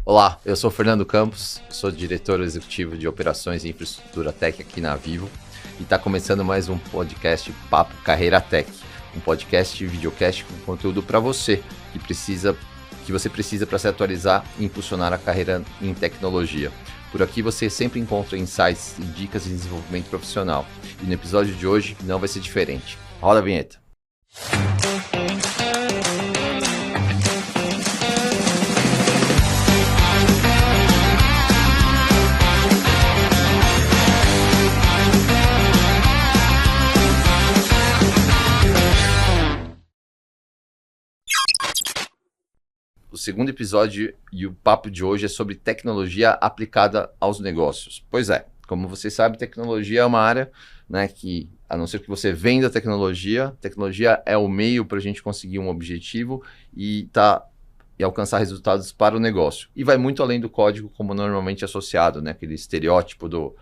Olá, eu sou Fernando Campos, sou diretor executivo de operações e infraestrutura tech aqui na Vivo e está começando mais um podcast Papo Carreira Tech, um podcast e videocast com conteúdo para você que você precisa para se atualizar e impulsionar a carreira em tecnologia. Por aqui você sempre encontra insights e dicas de desenvolvimento profissional e no episódio de hoje não vai ser diferente. Roda a vinheta. O segundo episódio e o papo de hoje é sobre tecnologia aplicada aos negócios. Pois é, como vocês sabem, tecnologia é uma área, né, que, a não ser que você venda tecnologia é o meio para a gente conseguir um objetivo e alcançar resultados para o negócio. E vai muito além do código como normalmente associado, né, aquele estereótipo do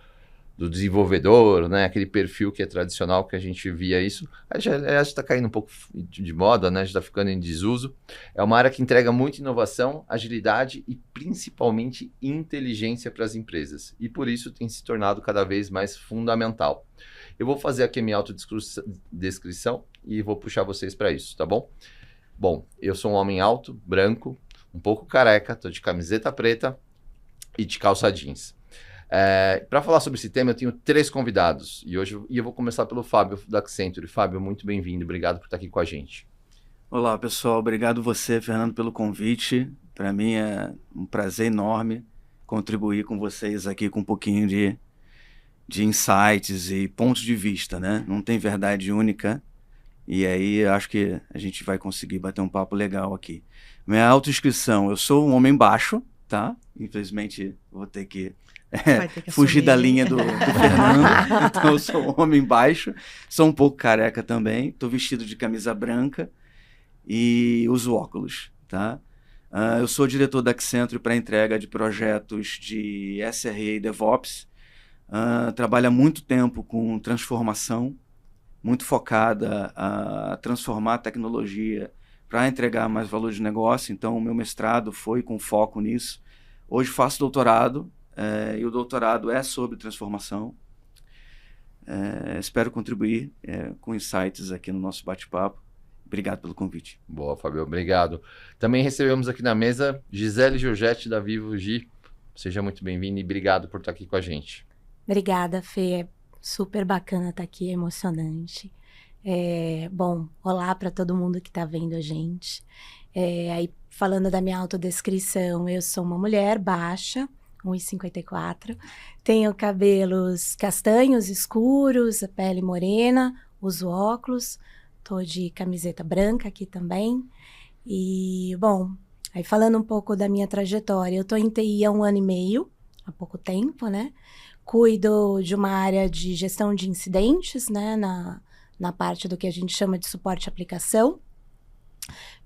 desenvolvedor, né? Aquele perfil que é tradicional que a gente via isso. Já está caindo um pouco de moda, né? Já está ficando em desuso. É uma área que entrega muita inovação, agilidade e principalmente inteligência para as empresas. E por isso tem se tornado cada vez mais fundamental. Eu vou fazer aqui a minha autodescrição e vou puxar vocês para isso, tá bom? Bom, eu sou um homem alto, branco, um pouco careca, tô de camiseta preta e de calça jeans. Para falar sobre esse tema, eu tenho 3 convidados e hoje eu vou começar pelo Fábio da Accenture. Fábio, muito bem-vindo, obrigado por estar aqui com a gente. Olá, pessoal, obrigado você, Fernando, pelo convite. Para mim é um prazer enorme contribuir com vocês aqui com um pouquinho de insights e pontos de vista, né? Não tem verdade única e aí acho que a gente vai conseguir bater um papo legal aqui. Minha autodescrição, eu sou um homem baixo, tá? Infelizmente vou ter que fugir da linha do Fernando. Então eu sou um homem baixo, sou um pouco careca também, estou vestido de camisa branca e uso óculos, tá? Eu sou diretor da Accenture para entrega de projetos de SRE e DevOps. Trabalho há muito tempo com transformação, muito focada a transformar a tecnologia para entregar mais valor de negócio. Então o meu mestrado foi com foco nisso. Hoje faço doutorado, e o doutorado é sobre transformação. Espero contribuir com insights aqui no nosso bate-papo. Obrigado pelo convite. Boa, Fábio, obrigado. Também recebemos aqui na mesa Gisele Giorgetti da Vivo. Gi, seja muito bem-vinda e obrigado por estar aqui com a gente. Obrigada, Fê. É super bacana estar aqui, é emocionante. Bom, olá para todo mundo que está vendo a gente. Aí, falando da minha autodescrição, eu sou uma mulher baixa, 1,54, tenho cabelos castanhos escuros, a pele morena, uso óculos, tô de camiseta branca aqui também. E, bom, aí falando um pouco da minha trajetória, eu tô em TI há 1 ano e meio, há pouco tempo, né? Cuido de uma área de gestão de incidentes, né? Na parte do que a gente chama de suporte à aplicação.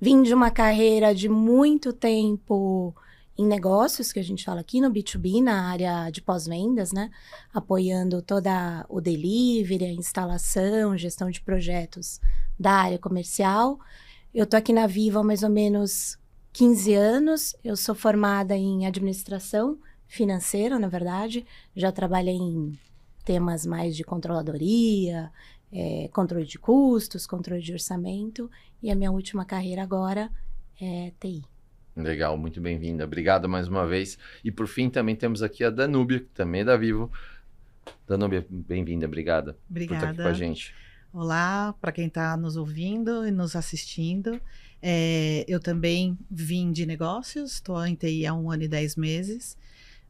Vim de uma carreira de muito tempo em negócios, que a gente fala aqui no B2B, na área de pós-vendas, né? Apoiando toda o delivery, a instalação, gestão de projetos da área comercial. Eu tô aqui na Vivo há mais ou menos 15 anos. Eu sou formada em administração financeira, na verdade. Já trabalhei em temas mais de controladoria, controle de custos, controle de orçamento. E a minha última carreira agora é TI. Legal, muito bem-vinda. Obrigado mais uma vez. E por fim, também temos aqui a Danúbia, que também é da Vivo. Danúbia, bem-vinda, obrigada por estar aqui com a gente. Olá, para quem está nos ouvindo e nos assistindo. Eu também vim de negócios, estou em TI há 1 ano e 10 meses.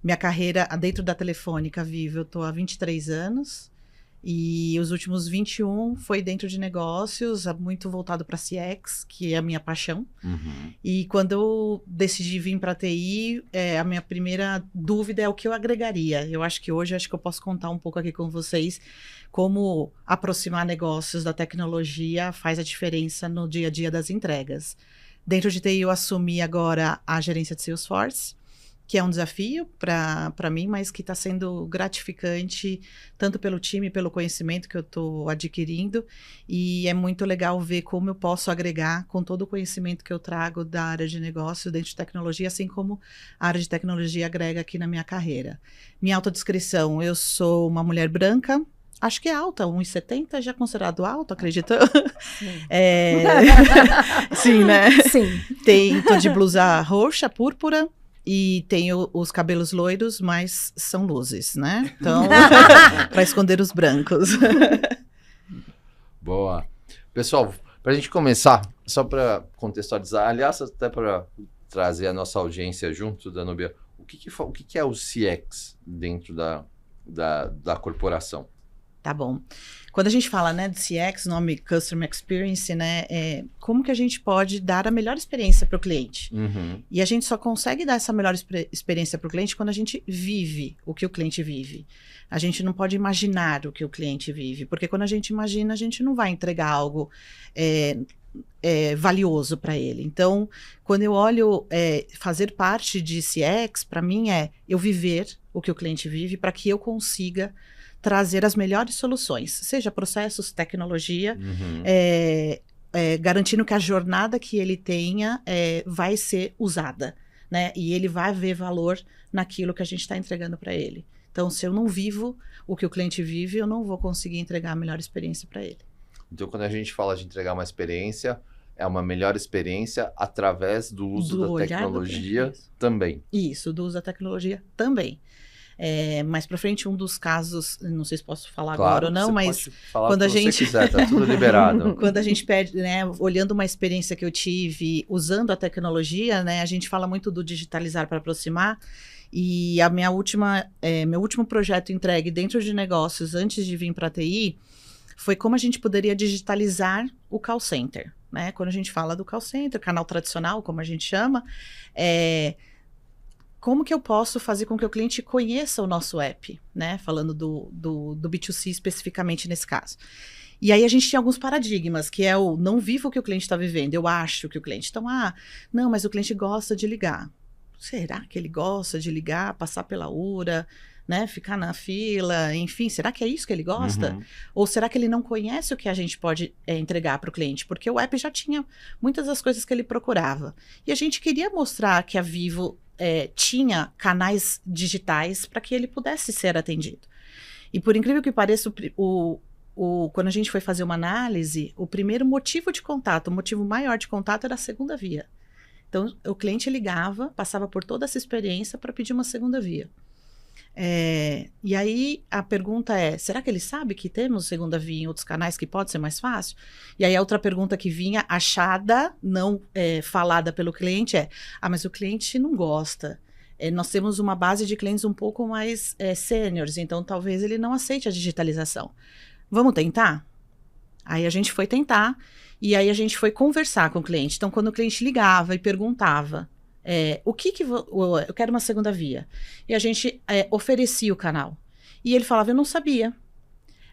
Minha carreira dentro da Telefônica Vivo, eu estou há 23 anos. E os últimos 21 foi dentro de negócios, muito voltado para CX, que é a minha paixão. Uhum. E quando eu decidi vir para a TI, a minha primeira dúvida é o que eu agregaria. Eu acho que hoje eu posso contar um pouco aqui com vocês como aproximar negócios da tecnologia faz a diferença no dia a dia das entregas. Dentro de TI eu assumi agora a gerência de Salesforce. que é um desafio para mim, mas que está sendo gratificante, tanto pelo time, pelo conhecimento que eu estou adquirindo, e é muito legal ver como eu posso agregar com todo o conhecimento que eu trago da área de negócio dentro de tecnologia, assim como a área de tecnologia agrega aqui na minha carreira. Minha autodescrição, eu sou uma mulher branca, acho que é alta, 1,70 já é considerado alto, acredito. Sim. Sim, né? Sim. Tô de blusa roxa, púrpura, e tenho os cabelos loiros, mas são luzes, né? Então, para esconder os brancos. Boa. Pessoal, para a gente começar, só para contextualizar, aliás, até para trazer a nossa audiência junto, Danúbia, o que é o CX dentro da corporação? Tá bom. Quando a gente fala, né, de CX, nome Customer Experience, né, como que a gente pode dar a melhor experiência para o cliente? Uhum. E a gente só consegue dar essa melhor experiência para o cliente quando a gente vive o que o cliente vive. A gente não pode imaginar o que o cliente vive, porque quando a gente imagina, a gente não vai entregar algo valioso para ele. Então, quando eu olho fazer parte de CX, para mim eu viver o que o cliente vive para que eu consiga trazer as melhores soluções, seja processos, tecnologia, garantindo que a jornada que ele tenha vai ser usada, né? E ele vai ver valor naquilo que a gente está entregando para ele. Então, se eu não vivo o que o cliente vive, eu não vou conseguir entregar a melhor experiência para ele. Então, quando a gente fala de entregar uma experiência, é uma melhor experiência através do uso da tecnologia também. Isso, do uso da tecnologia também. Mais para frente, um dos casos, não sei se posso falar agora ou não, mas quando a gente quiser, tá tudo liberado. Quando a gente pede, né, olhando uma experiência que eu tive usando a tecnologia, né, a gente fala muito do digitalizar para aproximar. E a meu último projeto entregue dentro de negócios antes de vir para a TI foi como a gente poderia digitalizar o call center, né? Quando a gente fala do call center, canal tradicional, como a gente chama, como que eu posso fazer com que o cliente conheça o nosso app, né? Falando do B2C especificamente nesse caso. E aí a gente tinha alguns paradigmas, que é o não vivo o que o cliente está vivendo, eu acho que o cliente... Então, não, mas o cliente gosta de ligar. Será que ele gosta de ligar, passar pela URA, né? Ficar na fila, enfim, será que é isso que ele gosta? Uhum. Ou será que ele não conhece o que a gente pode entregar para o cliente? Porque o app já tinha muitas das coisas que ele procurava. E a gente queria mostrar que a Vivo tinha canais digitais para que ele pudesse ser atendido. E por incrível que pareça, quando a gente foi fazer uma análise, o primeiro motivo de contato, o motivo maior de contato era a segunda via. Então, o cliente ligava, passava por toda essa experiência para pedir uma segunda via. E aí, a pergunta será que ele sabe que temos segunda via em outros canais que pode ser mais fácil? E aí, a outra pergunta que vinha, achada, não falada pelo cliente mas o cliente não gosta. Nós temos uma base de clientes um pouco mais sêniores, então talvez ele não aceite a digitalização. Vamos tentar? Aí a gente foi tentar, e aí a gente foi conversar com o cliente. Então, quando o cliente ligava e perguntava, eu quero uma segunda via. E a gente oferecia o canal. E ele falava, eu não sabia.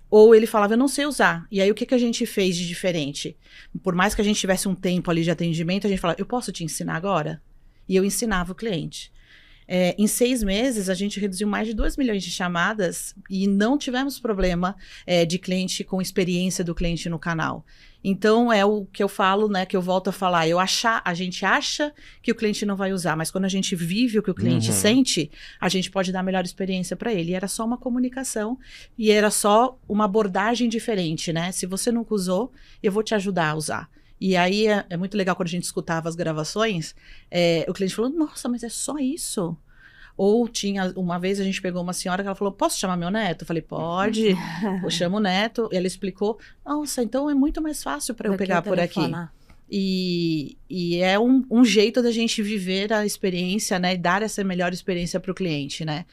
Ou ele falava, eu não sei usar. E aí, o que a gente fez de diferente? Por mais que a gente tivesse um tempo ali de atendimento, a gente falava, eu posso te ensinar agora? E eu ensinava o cliente. Em 6 meses, a gente reduziu mais de 2 milhões de chamadas e não tivemos problema de cliente com experiência do cliente no canal. Então, é o que eu falo, né, que eu volto a falar. A gente acha que o cliente não vai usar, mas quando a gente vive o que o cliente sente, a gente pode dar a melhor experiência para ele. E era só uma comunicação e era só uma abordagem diferente, né? Se você nunca usou, eu vou te ajudar a usar. E aí é muito legal quando a gente escutava as gravações, o cliente falou, nossa, mas é só isso? Ou uma vez a gente pegou uma senhora que ela falou, posso chamar meu neto? Eu falei, pode, eu chamo o neto. E ela explicou, nossa, então é muito mais fácil para eu pegar por aqui. E é um jeito da gente viver a experiência, né? E dar essa melhor experiência para o cliente, né?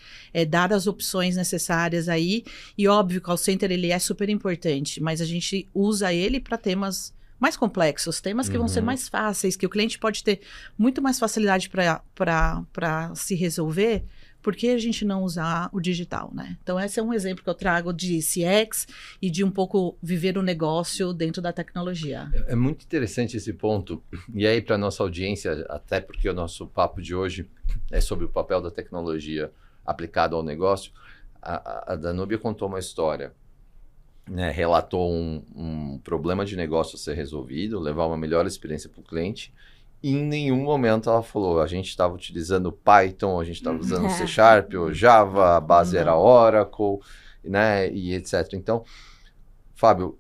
Dar as opções necessárias aí. E óbvio, o call center ele é super importante, mas a gente usa ele para temas mais complexos, temas que vão ser mais fáceis, que o cliente pode ter muito mais facilidade para se resolver, por que a gente não usar o digital, né? Então, esse é um exemplo que eu trago de CX e de um pouco viver o negócio dentro da tecnologia. É muito interessante esse ponto. E aí, para a nossa audiência, até porque o nosso papo de hoje é sobre o papel da tecnologia aplicado ao negócio, a Danúbia contou uma história, né? Relatou um problema de negócio a ser resolvido, levar uma melhor experiência para o cliente. E em nenhum momento ela falou, a gente estava utilizando Python, a gente estava usando C Sharp ou Java, a base era Oracle, né, e etc. Então, Fábio,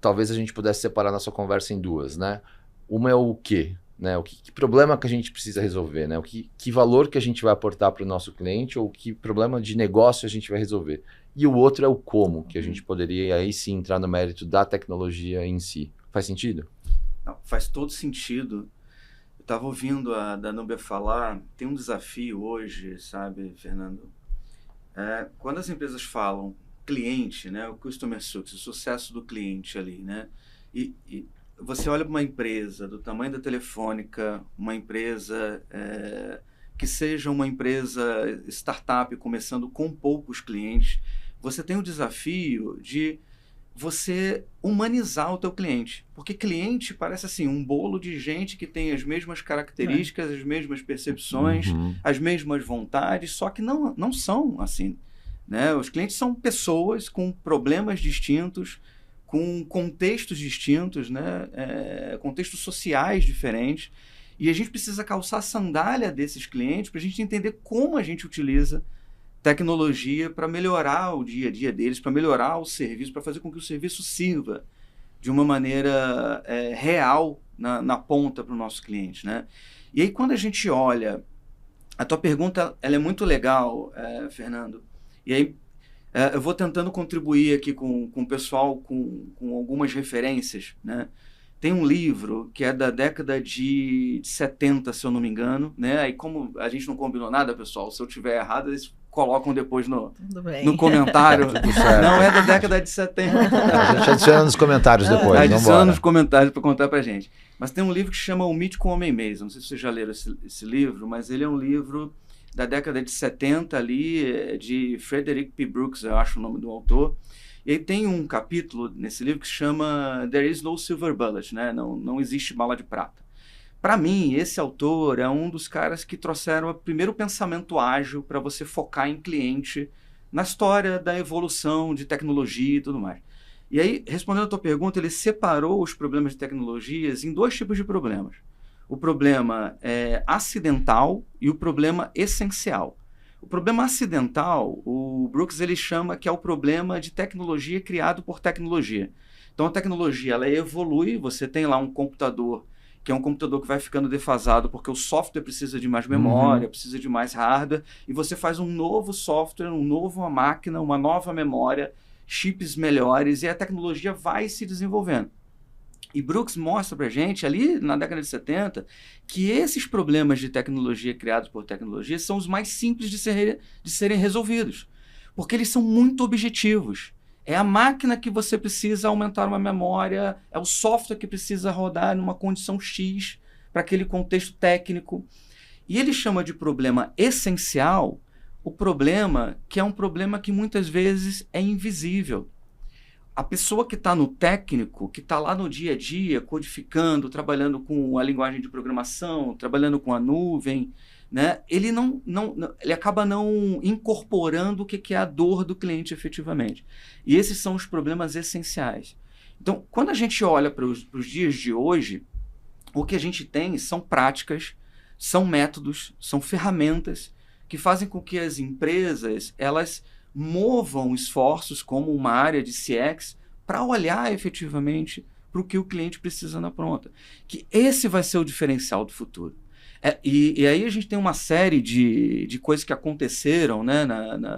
talvez a gente pudesse separar nossa conversa em duas, né? Uma é o quê? Né? Que problema que a gente precisa resolver? Né? Que valor que a gente vai aportar para o nosso cliente ou que problema de negócio a gente vai resolver? E o outro é o como, que a gente poderia aí sim entrar no mérito da tecnologia em si. Faz sentido? Não, faz todo sentido. Eu estava ouvindo a Danúbia falar, tem um desafio hoje, sabe, Fernando? Quando as empresas falam cliente, né, o customer success, o sucesso do cliente ali, né, e você olha para uma empresa do tamanho da Telefônica, uma empresa que seja uma empresa startup começando com poucos clientes, você tem o desafio de você humanizar o teu cliente. Porque cliente parece assim, um bolo de gente que tem as mesmas características, as mesmas percepções, as mesmas vontades, só que não são assim. Né? Os clientes são pessoas com problemas distintos, com contextos distintos, né? Contextos sociais diferentes. E a gente precisa calçar a sandália desses clientes para a gente entender como a gente utiliza tecnologia para melhorar o dia a dia deles, para melhorar o serviço, para fazer com que o serviço sirva de uma maneira real na ponta para o nosso cliente, né? E aí, quando a gente olha, a tua pergunta ela é muito legal, Fernando, e aí eu vou tentando contribuir aqui com o pessoal com algumas referências, né? Tem um livro que é da década de 70, se eu não me engano, né? Aí, como a gente não combinou nada, pessoal, se eu tiver errado, eles colocam depois no comentário. Não é da década de 70. A gente adiciona nos comentários depois. Adiciona nos comentários para contar pra gente. Mas tem um livro que chama O Mítico Homem-Mesa. Não sei se vocês já leram esse livro, mas ele é um livro da década de 70 ali, de Frederick P. Brooks, eu acho o nome do autor. E aí tem um capítulo nesse livro que se chama There is no silver bullet, né? Não existe bala de prata. Para mim, esse autor é um dos caras que trouxeram o primeiro pensamento ágil para você focar em cliente na história da evolução de tecnologia e tudo mais. E aí, respondendo a tua pergunta, ele separou os problemas de tecnologias em dois tipos de problemas. O problema acidental e o problema essencial. O problema acidental, o Brooks ele chama que é o problema de tecnologia criado por tecnologia. Então a tecnologia ela evolui, você tem lá um computador, que é um computador que vai ficando defasado porque o software precisa de mais memória, precisa de mais hardware, e você faz um novo software, uma nova máquina, uma nova memória, chips melhores, e a tecnologia vai se desenvolvendo. E Brooks mostra pra gente, ali na década de 70, que esses problemas de tecnologia criados por tecnologia são os mais simples de serem resolvidos. Porque eles são muito objetivos. É a máquina que você precisa aumentar uma memória, é o software que precisa rodar numa condição X para aquele contexto técnico. E ele chama de problema essencial o problema que é um problema que muitas vezes é invisível. A pessoa que está no técnico, que está lá no dia a dia, codificando, trabalhando com a linguagem de programação, trabalhando com a nuvem, né? Ele ele acaba não incorporando o que é a dor do cliente efetivamente. E esses são os problemas essenciais. Então, quando a gente olha para os dias de hoje, o que a gente tem são práticas, são métodos, são ferramentas que fazem com que as empresas elas movam esforços como uma área de CX para olhar efetivamente para o que o cliente precisa na ponta. Que esse vai ser o diferencial do futuro. E aí a gente tem uma série de coisas que aconteceram, né,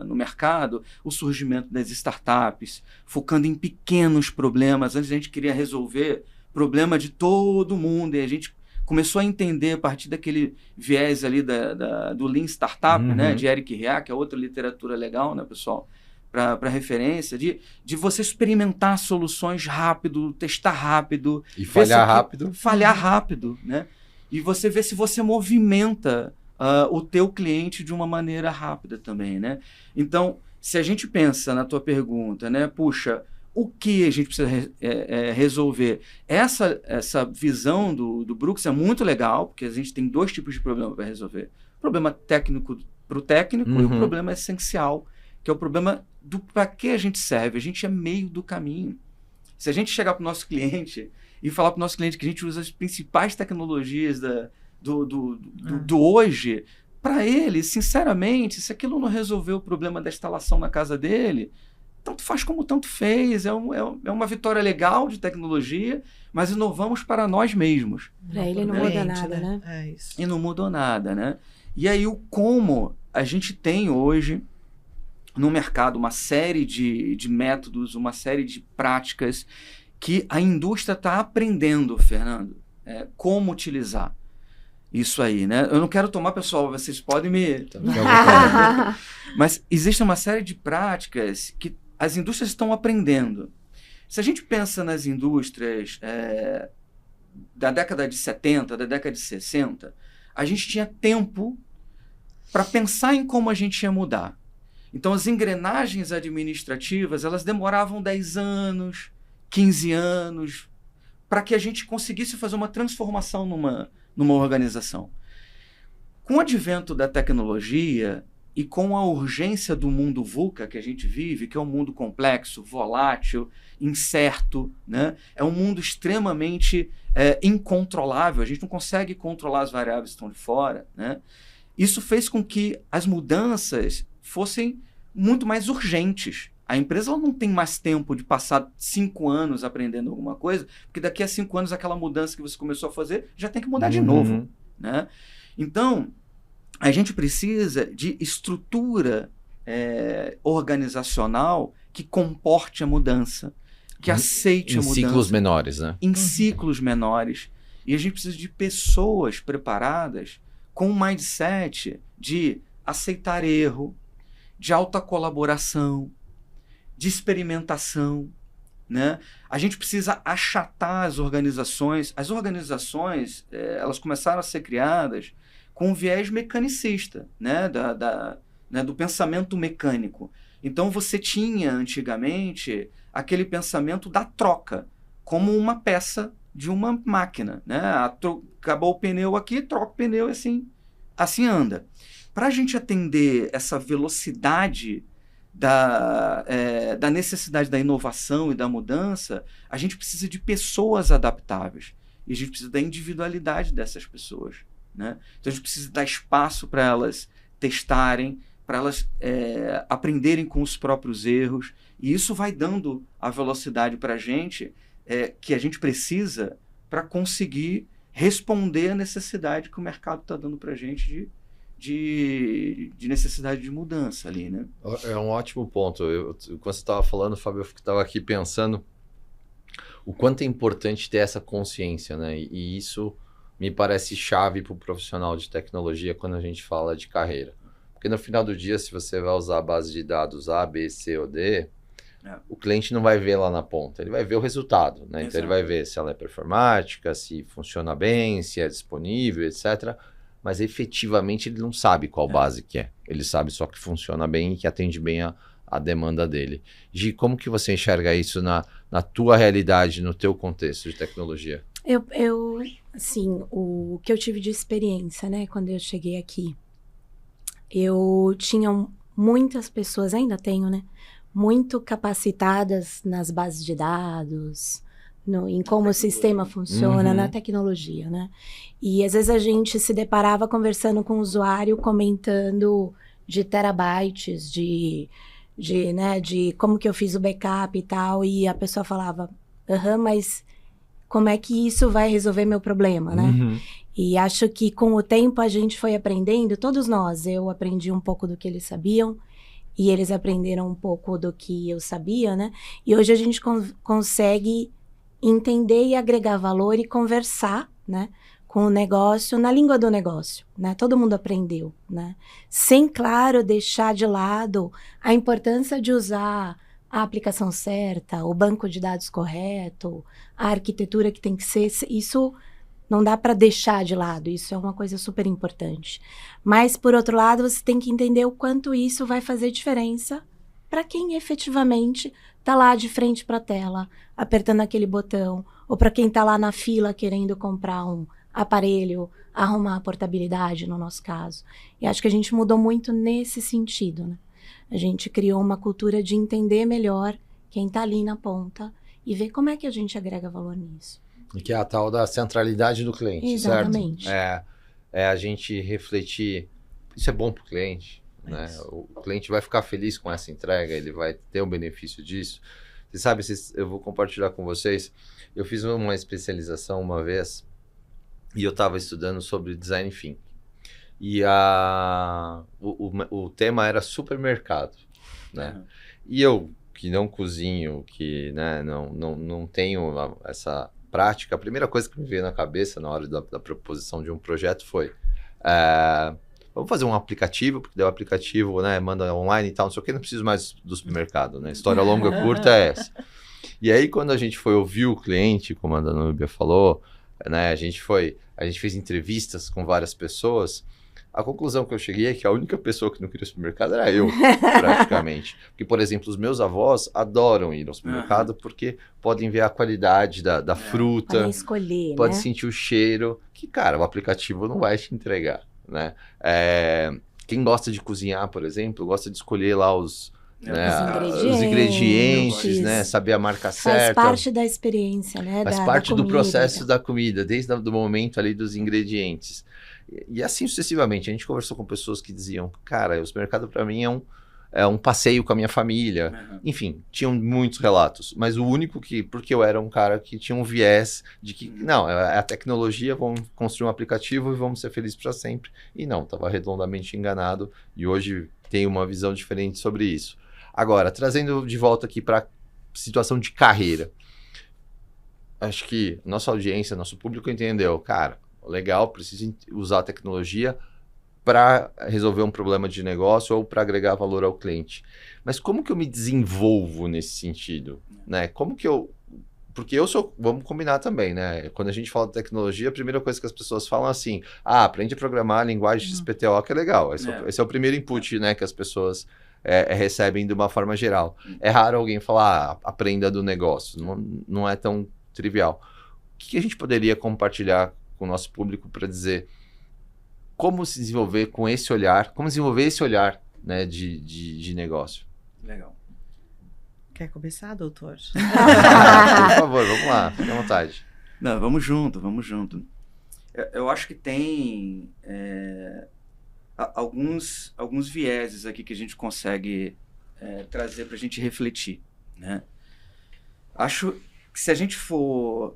no mercado, o surgimento das startups, focando em pequenos problemas. Antes a gente queria resolver problema de todo mundo, e a gente começou a entender a partir daquele viés ali do Lean Startup, né, de Eric Ries, que é outra literatura legal, né, pessoal? para referência de você experimentar soluções rápido, testar rápido. E falhar rápido. Falhar rápido, né? E você vê se você movimenta o teu cliente de uma maneira rápida também, né? Então, se a gente pensa na tua pergunta, né? Puxa, o que a gente precisa resolver? Essa visão do Brooks é muito legal, porque a gente tem 2 tipos de problema para resolver. Problema técnico para o técnico e o problema essencial, que é o problema do para que a gente serve. A gente é meio do caminho. Se a gente chegar para o nosso cliente e falar para o nosso cliente que a gente usa as principais tecnologias do hoje, para ele, sinceramente, se aquilo não resolver o problema da instalação na casa dele, tanto faz como tanto fez. É uma vitória legal de tecnologia, mas inovamos para nós mesmos. Para ele não muda nada, né? É isso. E não mudou nada, né? E aí o como a gente tem hoje no mercado uma série de métodos, uma série de práticas que a indústria está aprendendo, Fernando, como utilizar isso aí, né? Eu não quero tomar, pessoal, vocês podem me... Mas existe uma série de práticas que as indústrias estão aprendendo. Se a gente pensa nas indústrias da década de 70, da década de 60, a gente tinha tempo para pensar em como a gente ia mudar. Então, as engrenagens administrativas, elas demoravam 10 anos, 15 anos, para que a gente conseguisse fazer uma transformação numa organização. Com o advento da tecnologia e com a urgência do mundo VUCA que a gente vive, que é um mundo complexo, volátil, incerto, né? É um mundo extremamente incontrolável, a gente não consegue controlar as variáveis que estão de fora, né? Isso fez com que as mudanças fossem muito mais urgentes. A empresa ela não tem mais tempo de passar 5 anos aprendendo alguma coisa, porque daqui a 5 anos aquela mudança que você começou a fazer já tem que mudar de novo, né? Então, a gente precisa de estrutura organizacional que comporte a mudança, que aceite a mudança. Em ciclos menores, né? Em ciclos menores. E a gente precisa de pessoas preparadas com um mindset de aceitar erro, de alta colaboração, de experimentação, né? A gente precisa achatar as organizações. As organizações, elas começaram a ser criadas com um viés mecanicista, né? Do pensamento mecânico. Então, você tinha, antigamente, aquele pensamento da troca, como uma peça de uma máquina, né? Acabou o pneu aqui, troca o pneu e assim anda. Para a gente atender essa velocidade da necessidade da inovação e da mudança, a gente precisa de pessoas adaptáveis. E a gente precisa da individualidade dessas pessoas, né? Então, a gente precisa dar espaço para elas testarem, para elas aprenderem com os próprios erros. E isso vai dando a velocidade para a gente que a gente precisa para conseguir responder à necessidade que o mercado está dando para a gente de necessidade de mudança ali, né? É um ótimo ponto. Quando você estava falando, Fábio, eu estava aqui pensando o quanto é importante ter essa consciência, né? E isso me parece chave para o profissional de tecnologia quando a gente fala de carreira. Porque no final do dia, se você vai usar a base de dados A, B, C ou D, o cliente não vai ver lá na ponta, ele vai ver o resultado, né? Então ele vai ver se ela é performática, se funciona bem, se é disponível, etc. Mas efetivamente ele não sabe qual base que é. Ele sabe só que funciona bem e que atende bem a demanda dele. Gi, como que você enxerga isso na tua realidade, no teu contexto de tecnologia? Assim, o que eu tive de experiência, né, quando eu cheguei aqui, eu tinha muitas pessoas, ainda tenho, né, muito capacitadas nas bases de dados, em como o sistema funciona, na tecnologia, né? E às vezes a gente se deparava conversando com o usuário, comentando de terabytes, de como que eu fiz o backup e tal, e a pessoa falava, mas como é que isso vai resolver meu problema, né? E acho que com o tempo a gente foi aprendendo, todos nós, eu aprendi um pouco do que eles sabiam, e eles aprenderam um pouco do que eu sabia, né? E hoje a gente consegue entender e agregar valor e conversar, né, com o negócio na língua do negócio, né? Todo mundo aprendeu, né? Sem, claro, deixar de lado a importância de usar a aplicação certa, o banco de dados correto, a arquitetura que tem que ser. Isso não dá para deixar de lado, isso é uma coisa super importante. Mas, por outro lado, você tem que entender o quanto isso vai fazer diferença para quem efetivamente está lá de frente para a tela, apertando aquele botão, ou para quem está lá na fila querendo comprar um aparelho, arrumar a portabilidade, no nosso caso. E acho que a gente mudou muito nesse sentido, né? A gente criou uma cultura de entender melhor quem está ali na ponta e ver como é que a gente agrega valor nisso. Que é a tal da centralidade do cliente, Exatamente. certo? É a gente refletir, isso é bom para o cliente, né? O cliente vai ficar feliz com essa entrega, ele vai ter um benefício disso. Você sabe, eu vou compartilhar com vocês, eu fiz uma especialização uma vez e eu estava estudando sobre design thinking. E o tema era supermercado, né? Uhum. E eu, que não cozinho, que, né, não tenho essa prática, a primeira coisa que me veio na cabeça na hora da proposição de um projeto foi vamos fazer um aplicativo, porque daí o aplicativo, né, manda online e tal, não sei o que, não preciso mais do supermercado, né? História longa curta é essa. E aí, quando a gente foi ouvir o cliente, como a Danúbia falou, né, a gente fez entrevistas com várias pessoas. A conclusão que eu cheguei é que a única pessoa que não queria supermercado era eu, praticamente. Porque, por exemplo, os meus avós adoram ir ao supermercado porque podem ver a qualidade da fruta. Podem escolher, podem né? sentir o cheiro, que, cara, o aplicativo não vai te entregar, né? Quem gosta de cozinhar, por exemplo, gosta de escolher lá os ingredientes, né? Saber a marca certa. Faz parte da experiência, né? Faz parte do processo da comida, desde o momento ali dos ingredientes. E assim sucessivamente. A gente conversou com pessoas que diziam, cara, o supermercado para mim é um passeio com a minha família. Uhum. Enfim, tinham muitos relatos. Mas o único porque eu era um cara que tinha um viés de que, não, é a tecnologia, vamos construir um aplicativo e vamos ser felizes para sempre. E não, estava redondamente enganado. E hoje tenho uma visão diferente sobre isso. Agora, trazendo de volta aqui para a situação de carreira. Acho que nossa audiência, nosso público entendeu, cara, legal, preciso usar a tecnologia para resolver um problema de negócio ou para agregar valor ao cliente. Mas como que eu me desenvolvo nesse sentido? Né? Como que eu... Porque vamos combinar também, né? Quando a gente fala de tecnologia, a primeira coisa que as pessoas falam é assim, aprende a programar a linguagem XPTO, que é legal. Esse é o primeiro input, né, que as pessoas recebem de uma forma geral. É raro alguém falar, aprenda do negócio. Não é tão trivial. O que a gente poderia compartilhar com o nosso público para dizer como se desenvolver com esse olhar, como desenvolver esse olhar, né, de negócio? Legal. Quer começar, doutor? Por favor, vamos lá, fique à vontade. Não, vamos junto. Eu acho que tem alguns vieses aqui que a gente consegue trazer para a gente refletir, né? Acho que se a gente for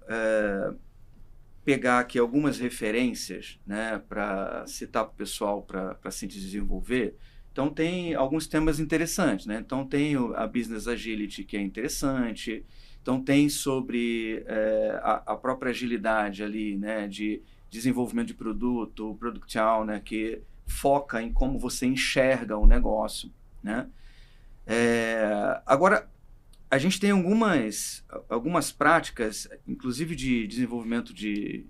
pegar aqui algumas referências, né, para citar para o pessoal para se desenvolver, então tem alguns temas interessantes, né? Então tem a Business Agility, que é interessante, então tem sobre a própria agilidade ali, né, de desenvolvimento de produto, o Product Owner, que foca em como você enxerga o negócio, né? Agora, a gente tem algumas práticas, inclusive de desenvolvimento de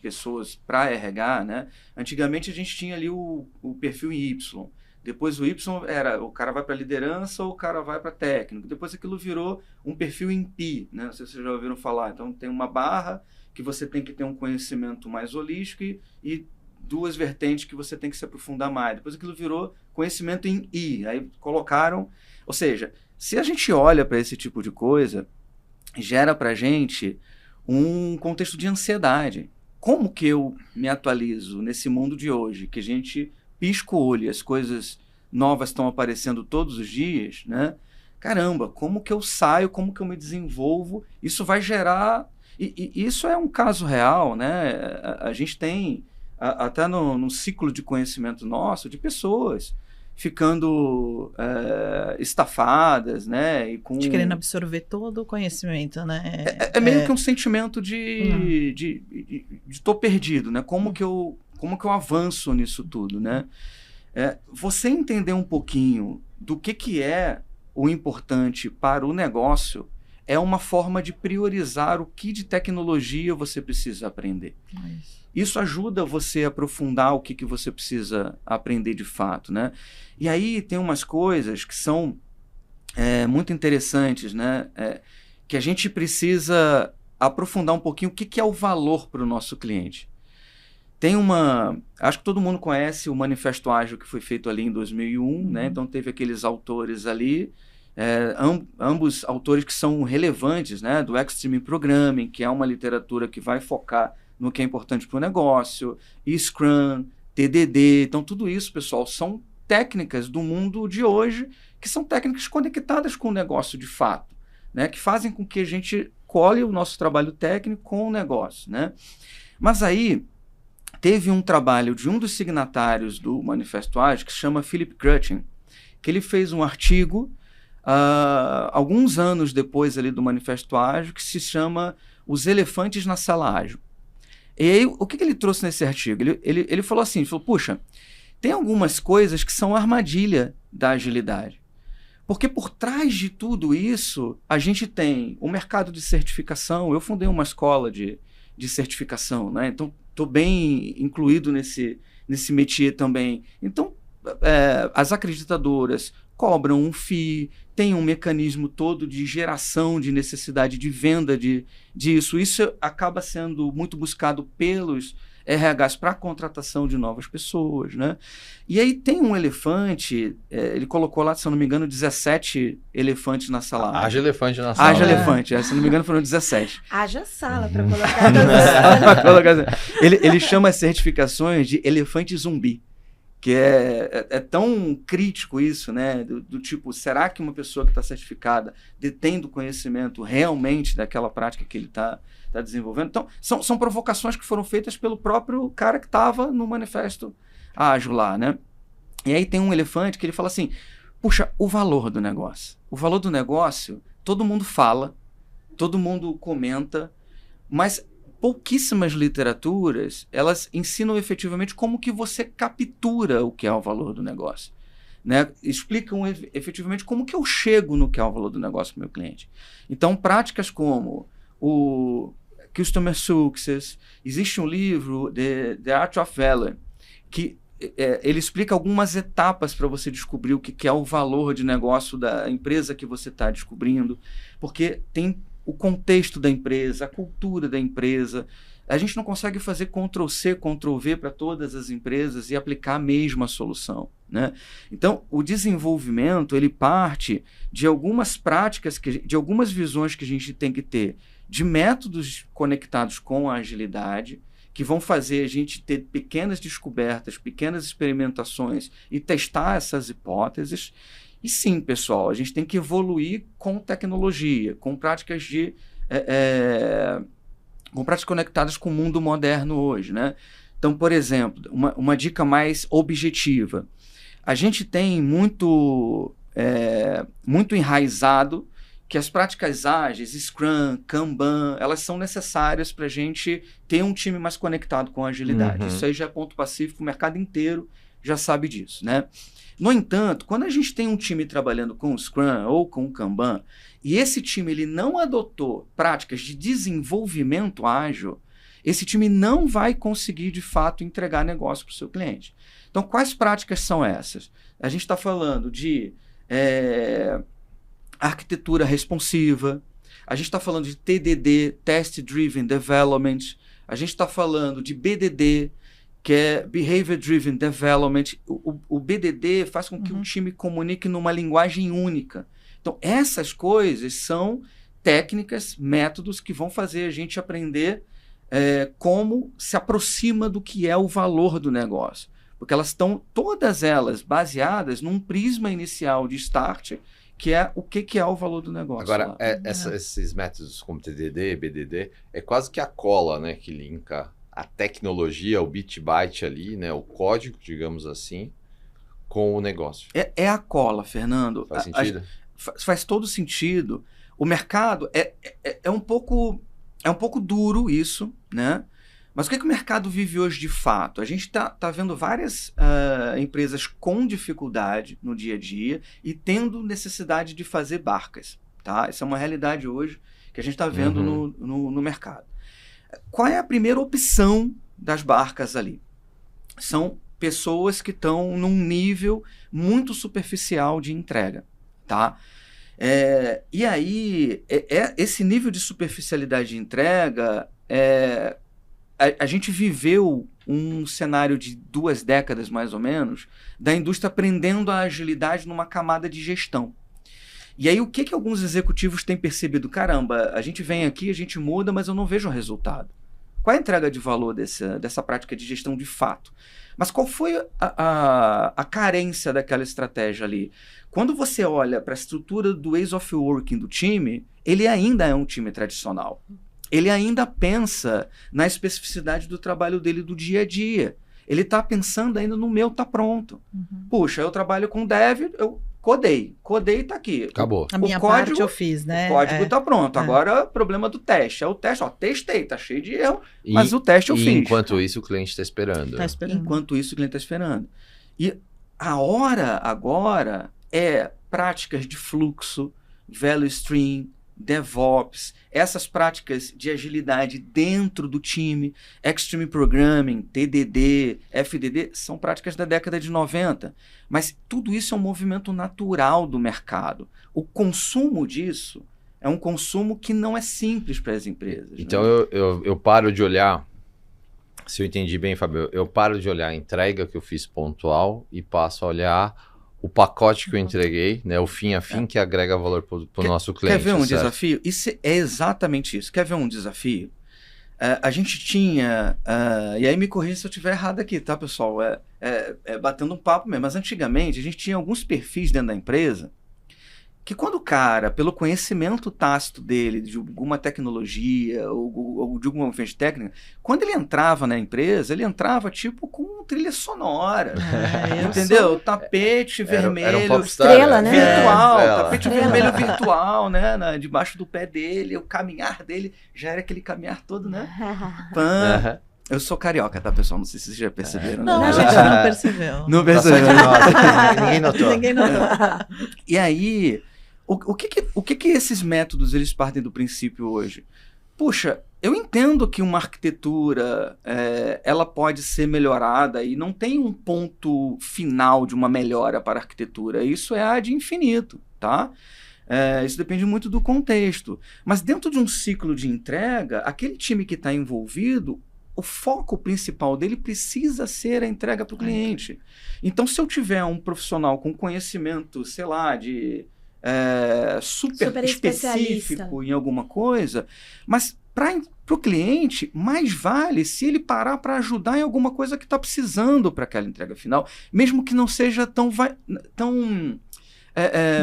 pessoas para RH, né? Antigamente a gente tinha ali o perfil em Y. Depois o Y era o cara vai para liderança ou o cara vai para técnico. Depois aquilo virou um perfil em P, né? Não sei se vocês já ouviram falar. Então tem uma barra que você tem que ter um conhecimento mais holístico e duas vertentes que você tem que se aprofundar mais. Depois aquilo virou conhecimento em I. Aí colocaram... Ou seja, se a gente olha para esse tipo de coisa, gera para a gente um contexto de ansiedade. Como que eu me atualizo nesse mundo de hoje, que a gente pisca o olho e as coisas novas estão aparecendo todos os dias, né? Caramba, como que eu saio, como que eu me desenvolvo? Isso vai gerar... E isso é um caso real, né? A gente tem, até no ciclo de conhecimento nosso, de pessoas ficando estafadas, né? E com... De querendo absorver todo o conhecimento, né? É meio que um sentimento de tô perdido, né? Como que eu avanço nisso tudo, né? Você entender um pouquinho do que é o importante para o negócio é uma forma de priorizar o que de tecnologia você precisa aprender. Isso ajuda você a aprofundar o que você precisa aprender de fato, né? E aí tem umas coisas que são muito interessantes, né? Que a gente precisa aprofundar um pouquinho o que é o valor para o nosso cliente. Acho que todo mundo conhece o Manifesto Ágil que foi feito ali em 2001, né? Então teve aqueles autores ali, ambos autores que são relevantes, né? Do Extreme Programming, que é uma literatura que vai focar no que é importante para o negócio, e Scrum, TDD. Então tudo isso, pessoal, são técnicas do mundo de hoje, que são técnicas conectadas com o negócio de fato, né? Que fazem com que a gente colhe o nosso trabalho técnico com o negócio, né? Mas aí teve um trabalho de um dos signatários do Manifesto Ágil, que se chama Philip Crutzen, que ele fez um artigo alguns anos depois ali do Manifesto Ágil, que se chama Os Elefantes na Sala Ágil. E aí, o que ele trouxe nesse artigo? Ele falou assim, puxa, tem algumas coisas que são armadilha da agilidade. Porque por trás de tudo isso, a gente tem o mercado de certificação. Eu fundei uma escola de certificação, né? Então, estou bem incluído nesse métier também. Então, as acreditadoras cobram um FII, tem um mecanismo todo de geração de necessidade de venda disso. Isso acaba sendo muito buscado pelos RHs para a contratação de novas pessoas, né? E aí tem um elefante, ele colocou lá, se eu não me engano, 17 elefantes na sala. Haja elefante na sala. Haja elefante, se eu não me engano foram 17. Haja sala para colocar. Ele chama as certificações de elefante zumbi, que é tão crítico isso, né? Do tipo, será que uma pessoa que está certificada detém do conhecimento realmente daquela prática que ele está desenvolvendo? Então, são provocações que foram feitas pelo próprio cara que estava no Manifesto Ágil lá, né? E aí tem um elefante que ele fala assim, puxa, o valor do negócio. O valor do negócio, todo mundo fala, todo mundo comenta, mas pouquíssimas literaturas, elas ensinam efetivamente como que você captura o que é o valor do negócio, né? Explicam efetivamente como que eu chego no que é o valor do negócio para o meu cliente. Então, práticas como o Customer Success, existe um livro, The Art of Value, que ele explica algumas etapas para você descobrir o que é o valor de negócio da empresa que você está descobrindo, porque tem o contexto da empresa, a cultura da empresa. A gente não consegue fazer Ctrl+C, Ctrl+V para todas as empresas e aplicar a mesma solução, né? Então, o desenvolvimento, ele parte de algumas práticas, de algumas visões que a gente tem que ter, de métodos conectados com a agilidade, que vão fazer a gente ter pequenas descobertas, pequenas experimentações e testar essas hipóteses. E sim, pessoal, a gente tem que evoluir com tecnologia, com práticas com práticas conectadas com o mundo moderno hoje, né? Então, por exemplo, uma dica mais objetiva. A gente tem muito enraizado que as práticas ágeis, Scrum, Kanban, elas são necessárias para a gente ter um time mais conectado com a agilidade. Isso aí já é ponto pacífico, o mercado inteiro já sabe disso, né? No entanto, quando a gente tem um time trabalhando com o Scrum ou com o Kanban, e esse time ele não adotou práticas de desenvolvimento ágil, esse time não vai conseguir, de fato, entregar negócio para o seu cliente. Então, quais práticas são essas? A gente está falando de arquitetura responsiva, a gente está falando de TDD, Test Driven Development, a gente está falando de BDD, que é Behavior Driven Development. O BDD faz com que o time comunique numa linguagem única. Então, essas coisas são técnicas, métodos que vão fazer a gente aprender como se aproxima do que é o valor do negócio. Porque elas estão, todas elas, baseadas num prisma inicial de start, que é o que é o valor do negócio. Agora, esses métodos como TDD, BDD, é quase que a cola, né, que linka a tecnologia, o bit byte ali, né, o código, digamos assim, com o negócio. É a cola, Fernando. Faz sentido? Faz todo sentido. O mercado é um pouco duro isso, né? Mas o que o mercado vive hoje de fato? A gente tá vendo várias empresas com dificuldade no dia a dia e tendo necessidade de fazer barcas, tá? Essa é uma realidade hoje que a gente está vendo no mercado. Qual é a primeira opção das barcas ali? São pessoas que estão num nível muito superficial de entrega, tá? E aí, esse nível de superficialidade de entrega, a gente viveu um cenário de 2 décadas, mais ou menos, da indústria aprendendo a agilidade numa camada de gestão. E aí, o que alguns executivos têm percebido? Caramba, a gente vem aqui, a gente muda, mas eu não vejo o resultado. Qual é a entrega de valor dessa prática de gestão de fato? Mas qual foi a carência daquela estratégia ali? Quando você olha para a estrutura do Ways of Working do time, ele ainda é um time tradicional. Ele ainda pensa na especificidade do trabalho dele do dia a dia. Ele está pensando ainda no meu tá pronto. Puxa, eu trabalho com dev, eu codei está aqui. Acabou. A minha parte eu fiz, né? O código está pronto. Agora, problema do teste. É o teste, testei, tá cheio de erro, mas o teste eu fiz. Enquanto isso, o cliente está esperando. Enquanto isso, o cliente está esperando. E a hora agora é práticas de fluxo, value stream, DevOps, essas práticas de agilidade dentro do time, Extreme Programming, TDD, FDD, são práticas da década de 90. Mas tudo isso é um movimento natural do mercado. O consumo disso é um consumo que não é simples para as empresas. Então, né? eu paro de olhar, se eu entendi bem, Fábio, eu paro de olhar a entrega que eu fiz pontual e passo a olhar o pacote que eu entreguei, né, o fim a fim, que agrega valor para o nosso cliente. Quer ver um certo? desafio? Isso é exatamente isso. Quer ver um desafio? A gente tinha... e aí me corrija se eu estiver errado aqui, tá, pessoal? Batendo um papo mesmo. Mas antigamente a gente tinha alguns perfis dentro da empresa que quando o cara, pelo conhecimento tácito dele, de alguma tecnologia ou de alguma frente técnica, quando ele entrava na empresa, ele entrava tipo com trilha sonora. Entendeu? Tapete vermelho. Era um popstar, estrela, né? Virtual. Estrela. Tapete vermelho virtual, né? Debaixo do pé dele, o caminhar dele já era aquele caminhar todo, né? Pã. Eu sou carioca, tá, pessoal? Não sei se vocês já perceberam. Não, né? a gente não percebeu. Não Tá só percebeu. de nota, ninguém notou. Ninguém notou. E aí, o que esses métodos eles partem do princípio hoje? Puxa, eu entendo que uma arquitetura ela pode ser melhorada e não tem um ponto final de uma melhora para a arquitetura. Isso é ad infinito, tá? Isso depende muito do contexto. Mas dentro de um ciclo de entrega, aquele time que está envolvido, o foco principal dele precisa ser a entrega para o cliente. Então, se eu tiver um profissional com conhecimento, sei lá, de super específico em alguma coisa, mas para o cliente, mais vale se ele parar para ajudar em alguma coisa que está precisando para aquela entrega final, mesmo que não seja tão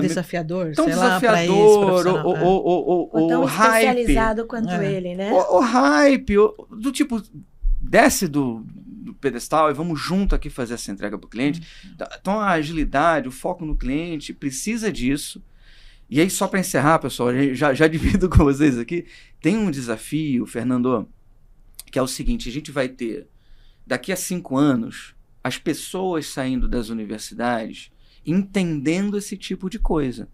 desafiador, tão sei lá, desafiador pra esse ou tão hype, especializado quanto ele, né? o hype, do tipo, desce do pedestal e vamos junto aqui fazer essa entrega para o cliente. Então a agilidade, o foco no cliente precisa disso. E aí, só para encerrar, pessoal, já divido com vocês aqui, tem um desafio, Fernando, que é o seguinte: a gente vai ter, daqui a 5 anos, as pessoas saindo das universidades entendendo esse tipo de coisa.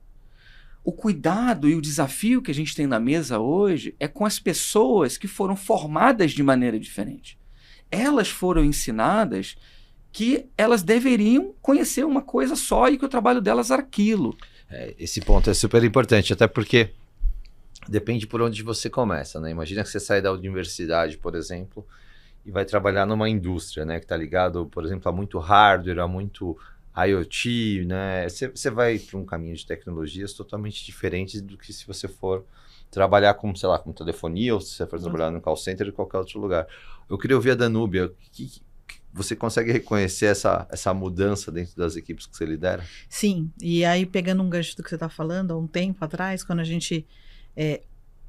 O cuidado e o desafio que a gente tem na mesa hoje é com as pessoas que foram formadas de maneira diferente. Elas foram ensinadas que elas deveriam conhecer uma coisa só e que o trabalho delas era aquilo. Esse ponto é super importante, até porque depende por onde você começa, né? Imagina que você sai da universidade, por exemplo, e vai trabalhar numa indústria, né? Que está ligado, por exemplo, a muito hardware, a muito IoT, né? Você vai para um caminho de tecnologias totalmente diferentes do que se você for trabalhar com, sei lá, com telefonia, ou se você for trabalhar no call center ou em qualquer outro lugar. Eu queria ouvir a Danúbia. Você consegue reconhecer essa mudança dentro das equipes que você lidera? Sim, e aí pegando um gancho do que você está falando, há um tempo atrás, quando a gente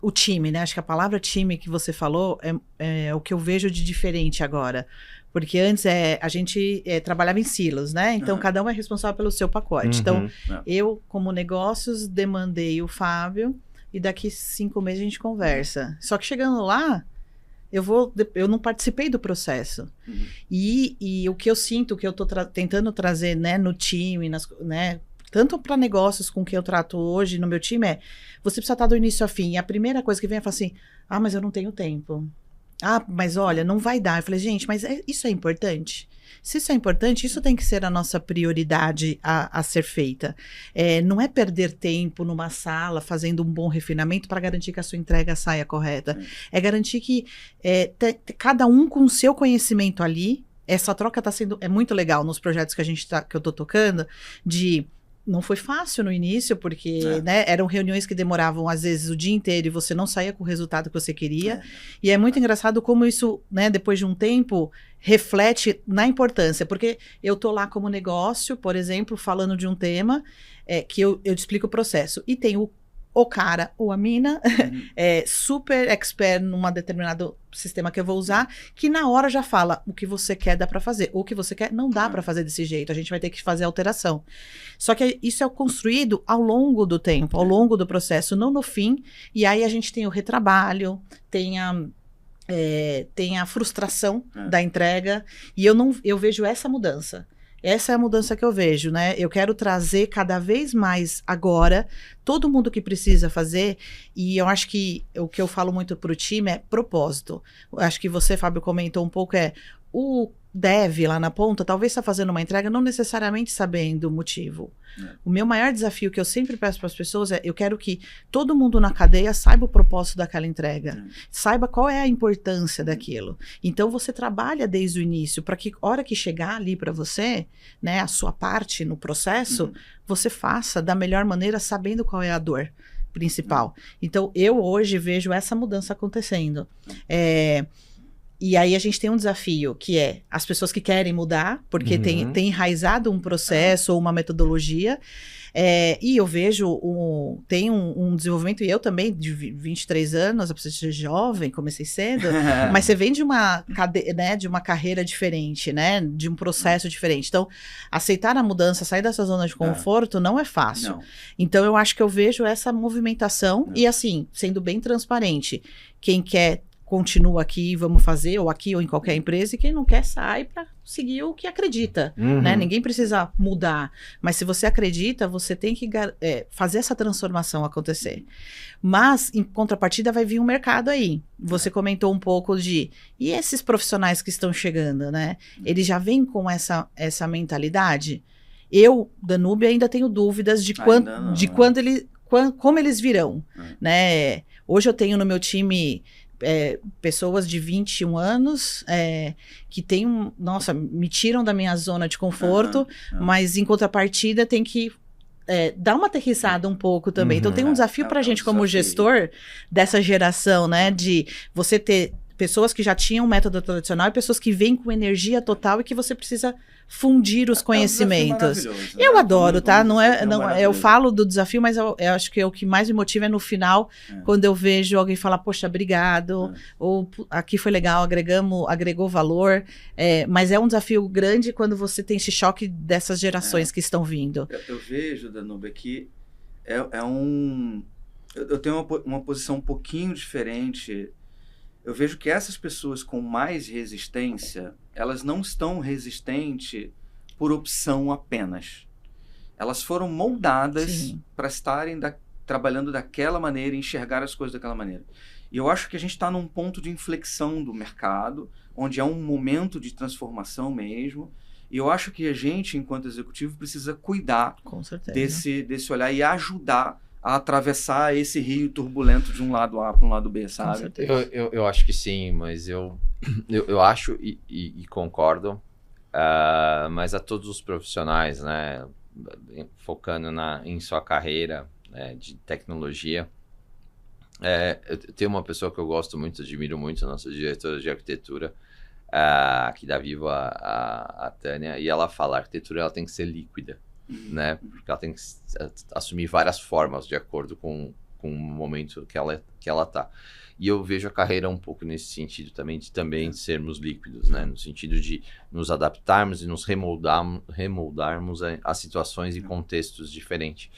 o time, né? Acho que a palavra time que você falou é o que eu vejo de diferente agora. Porque antes a gente trabalhava em silos, né? Então, cada um é responsável pelo seu pacote. Então, eu, como negócios, demandei o Fábio e daqui 5 meses a gente conversa. Só que chegando lá, eu não participei do processo. E o que eu sinto, o que eu tô tentando trazer, né, no time, né, tanto para negócios com quem eu trato hoje no meu time você precisa estar do início ao fim. E a primeira coisa que vem é falar assim, mas eu não tenho tempo. Mas olha, não vai dar. Eu falei, gente, mas isso é importante? Se isso é importante, isso tem que ser a nossa prioridade a ser feita. Não é perder tempo numa sala fazendo um bom refinamento para garantir que a sua entrega saia correta. É garantir que cada um com o seu conhecimento ali, essa troca está sendo muito legal nos projetos que que eu estou tocando, não foi fácil no início, porque né, eram reuniões que demoravam, às vezes, o dia inteiro e você não saía com o resultado que você queria. E é muito engraçado como isso, né, depois de um tempo, reflete na importância. Porque eu tô lá como negócio, por exemplo, falando de um tema que eu te explico o processo. E tem o cara ou a mina super expert num determinado sistema que eu vou usar, que na hora já fala o que você quer dá para fazer, ou o que você quer não dá para fazer desse jeito, a gente vai ter que fazer alteração. Só que isso é construído ao longo do tempo, ao longo do processo, não no fim, e aí a gente tem o retrabalho, tem a frustração da entrega, e eu vejo essa mudança. Essa é a mudança que eu vejo, né? Eu quero trazer cada vez mais agora todo mundo que precisa fazer, e eu acho que o que eu falo muito pro time é propósito. Eu acho que você, Fábio, comentou um pouco, o dev lá na ponta, talvez está fazendo uma entrega não necessariamente sabendo o motivo. O meu maior desafio que eu sempre peço para as pessoas eu quero que todo mundo na cadeia saiba o propósito daquela entrega, saiba qual é a importância daquilo. Então você trabalha desde o início para que hora que chegar ali para você, né, a sua parte no processo, você faça da melhor maneira sabendo qual é a dor principal. Então eu hoje vejo essa mudança acontecendo. E aí a gente tem um desafio, que é as pessoas que querem mudar, porque tem enraizado um processo ou uma metodologia, e eu vejo, tem um desenvolvimento, e eu também, de 23 anos, apesar de ser jovem, comecei cedo, mas você vem de uma carreira diferente, né, de um processo diferente. Então, aceitar a mudança, sair dessa zona de conforto não é fácil. Não. Então, eu acho que eu vejo essa movimentação, e assim, sendo bem transparente, quem quer continua aqui, vamos fazer, ou aqui ou em qualquer empresa, e quem não quer sai para seguir o que acredita, né? Ninguém precisa mudar, mas se você acredita, você tem que fazer essa transformação acontecer. Mas, em contrapartida, vai vir um mercado aí. Você comentou um pouco e esses profissionais que estão chegando, né? Eles já vêm com essa mentalidade? Eu, Danúbio, ainda tenho dúvidas de como eles virão, né? Hoje eu tenho no meu time pessoas de 21 anos que tem me tiram da minha zona de conforto, mas em contrapartida tem que dar uma aterrissada um pouco também. Então tem um desafio pra gente como gestor dessa geração, né, de você ter pessoas que já tinham um método tradicional e pessoas que vêm com energia total e que você precisa fundir os conhecimentos. Eu adoro, tá? Eu falo do desafio, mas eu acho que o que mais me motiva é no final, quando eu vejo alguém falar, poxa, obrigado, ou aqui foi legal, agregou valor, mas é um desafio grande quando você tem esse choque dessas gerações que estão vindo. Eu vejo, Danúbia, que eu tenho uma posição um pouquinho diferente. Eu vejo que essas pessoas com mais resistência, elas não estão resistentes por opção apenas. Elas foram moldadas para estarem trabalhando daquela maneira, enxergar as coisas daquela maneira. E eu acho que a gente está num ponto de inflexão do mercado, onde é um momento de transformação mesmo. E eu acho que a gente, enquanto executivo, precisa cuidar desse olhar e ajudar a atravessar esse rio turbulento de um lado A para um lado B, sabe? Eu acho que sim, mas eu acho e concordo, mas a todos os profissionais, né, focando em sua carreira de tecnologia, eu tenho uma pessoa que eu gosto muito, admiro muito, a nossa diretora de arquitetura, aqui da Viva, a Tânia, e ela fala, a arquitetura ela tem que ser líquida. Né? Porque ela tem que assumir várias formas de acordo com com o momento que ela tá. E eu vejo a carreira um pouco nesse sentido também, de também sermos líquidos, né? No sentido de nos adaptarmos e nos remoldarmos a situações e contextos diferentes.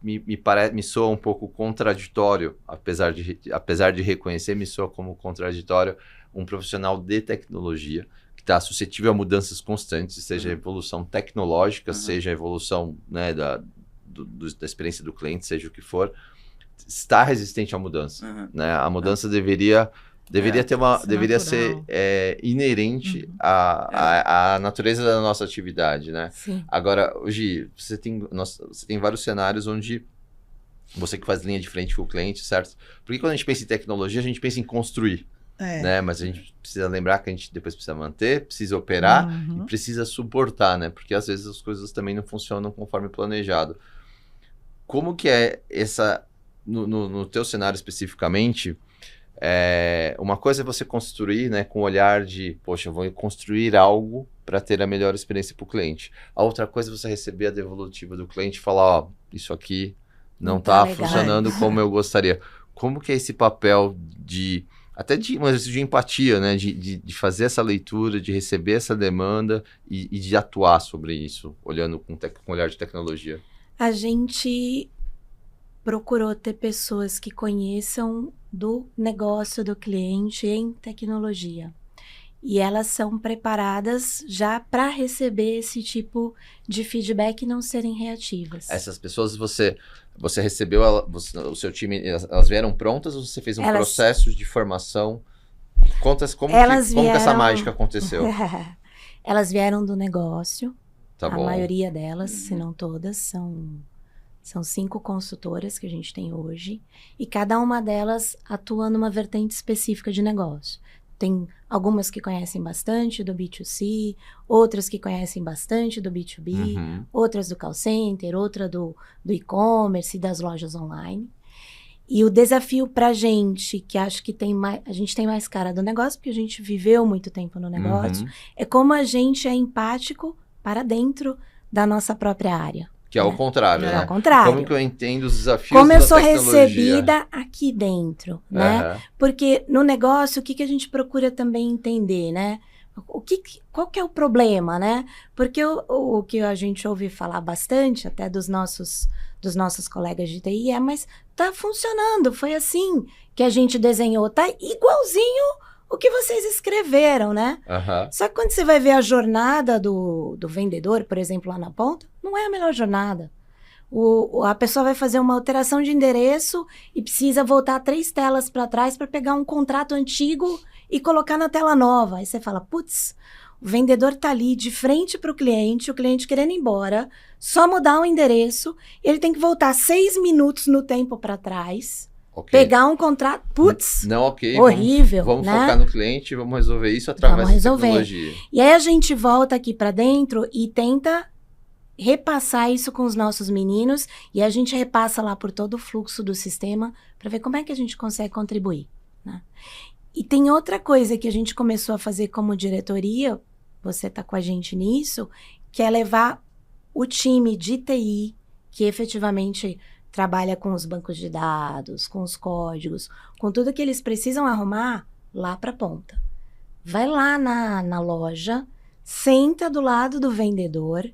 Me soa um pouco contraditório, apesar de reconhecer, me soa como contraditório um profissional de tecnologia que está suscetível a mudanças constantes, seja a evolução tecnológica, seja a evolução, né, da experiência do cliente, seja o que for, está resistente à mudança. Né? A mudança deveria ser inerente à natureza da nossa atividade, né? Sim. Agora, hoje, você tem vários cenários onde você que faz linha de frente com o cliente, certo? Porque quando a gente pensa em tecnologia, a gente pensa em construir, né? Mas a gente precisa lembrar que a gente depois precisa manter, precisa operar e precisa suportar, né? Porque às vezes as coisas também não funcionam conforme planejado. Como que é essa... No teu cenário especificamente, uma coisa é você construir, né, com o olhar de, poxa, eu vou construir algo para ter a melhor experiência para o cliente. A outra coisa é você receber a devolutiva do cliente e falar, ó, isso aqui não está funcionando como eu gostaria. Como que é esse papel de um exercício de empatia, né, de fazer essa leitura, de receber essa demanda e de atuar sobre isso, olhando com olhar de tecnologia? A gente procurou ter pessoas que conheçam do negócio do cliente em tecnologia. E elas são preparadas já para receber esse tipo de feedback e não serem reativas. Essas pessoas, você recebeu, o seu time, elas vieram prontas ou você fez um processo de formação? Conta como que essa mágica aconteceu. Elas vieram do negócio, a maioria delas, se não todas, são 5 consultoras que a gente tem hoje, e cada uma delas atua numa vertente específica de negócio. Tem algumas que conhecem bastante do B2C, outras que conhecem bastante do B2B, outras do call center, outra do e-commerce e das lojas online. E o desafio pra gente, que acho que a gente tem mais cara do negócio, porque a gente viveu muito tempo no negócio, é como a gente é empático para dentro da nossa própria área. Que é o contrário, né? É o contrário. Como que eu entendo os desafios como da tecnologia? Como eu sou recebida aqui dentro, né? Porque no negócio, o que a gente procura também entender, né? Qual que é o problema, né? Porque o que a gente ouve falar bastante, até dos nossos colegas de TI, mas tá funcionando, foi assim que a gente desenhou, tá igualzinho o que vocês escreveram, né? Só que quando você vai ver a jornada do vendedor, por exemplo, lá na ponta, não é a melhor jornada. A pessoa vai fazer uma alteração de endereço e precisa voltar 3 telas para trás para pegar um contrato antigo e colocar na tela nova. Aí você fala, putz, o vendedor tá ali de frente para o cliente querendo ir embora, só mudar o endereço, ele tem que voltar 6 minutos no tempo para trás, pegar um contrato, putz, horrível. Vamos né? focar no cliente, vamos resolver isso através da tecnologia. E aí a gente volta aqui para dentro e tenta repassar isso com os nossos meninos, e a gente repassa lá por todo o fluxo do sistema para ver como é que a gente consegue contribuir, né? E tem outra coisa que a gente começou a fazer como diretoria, você está com a gente nisso, que é levar o time de TI, que efetivamente trabalha com os bancos de dados, com os códigos, com tudo que eles precisam arrumar, lá para a ponta. Vai lá na loja, senta do lado do vendedor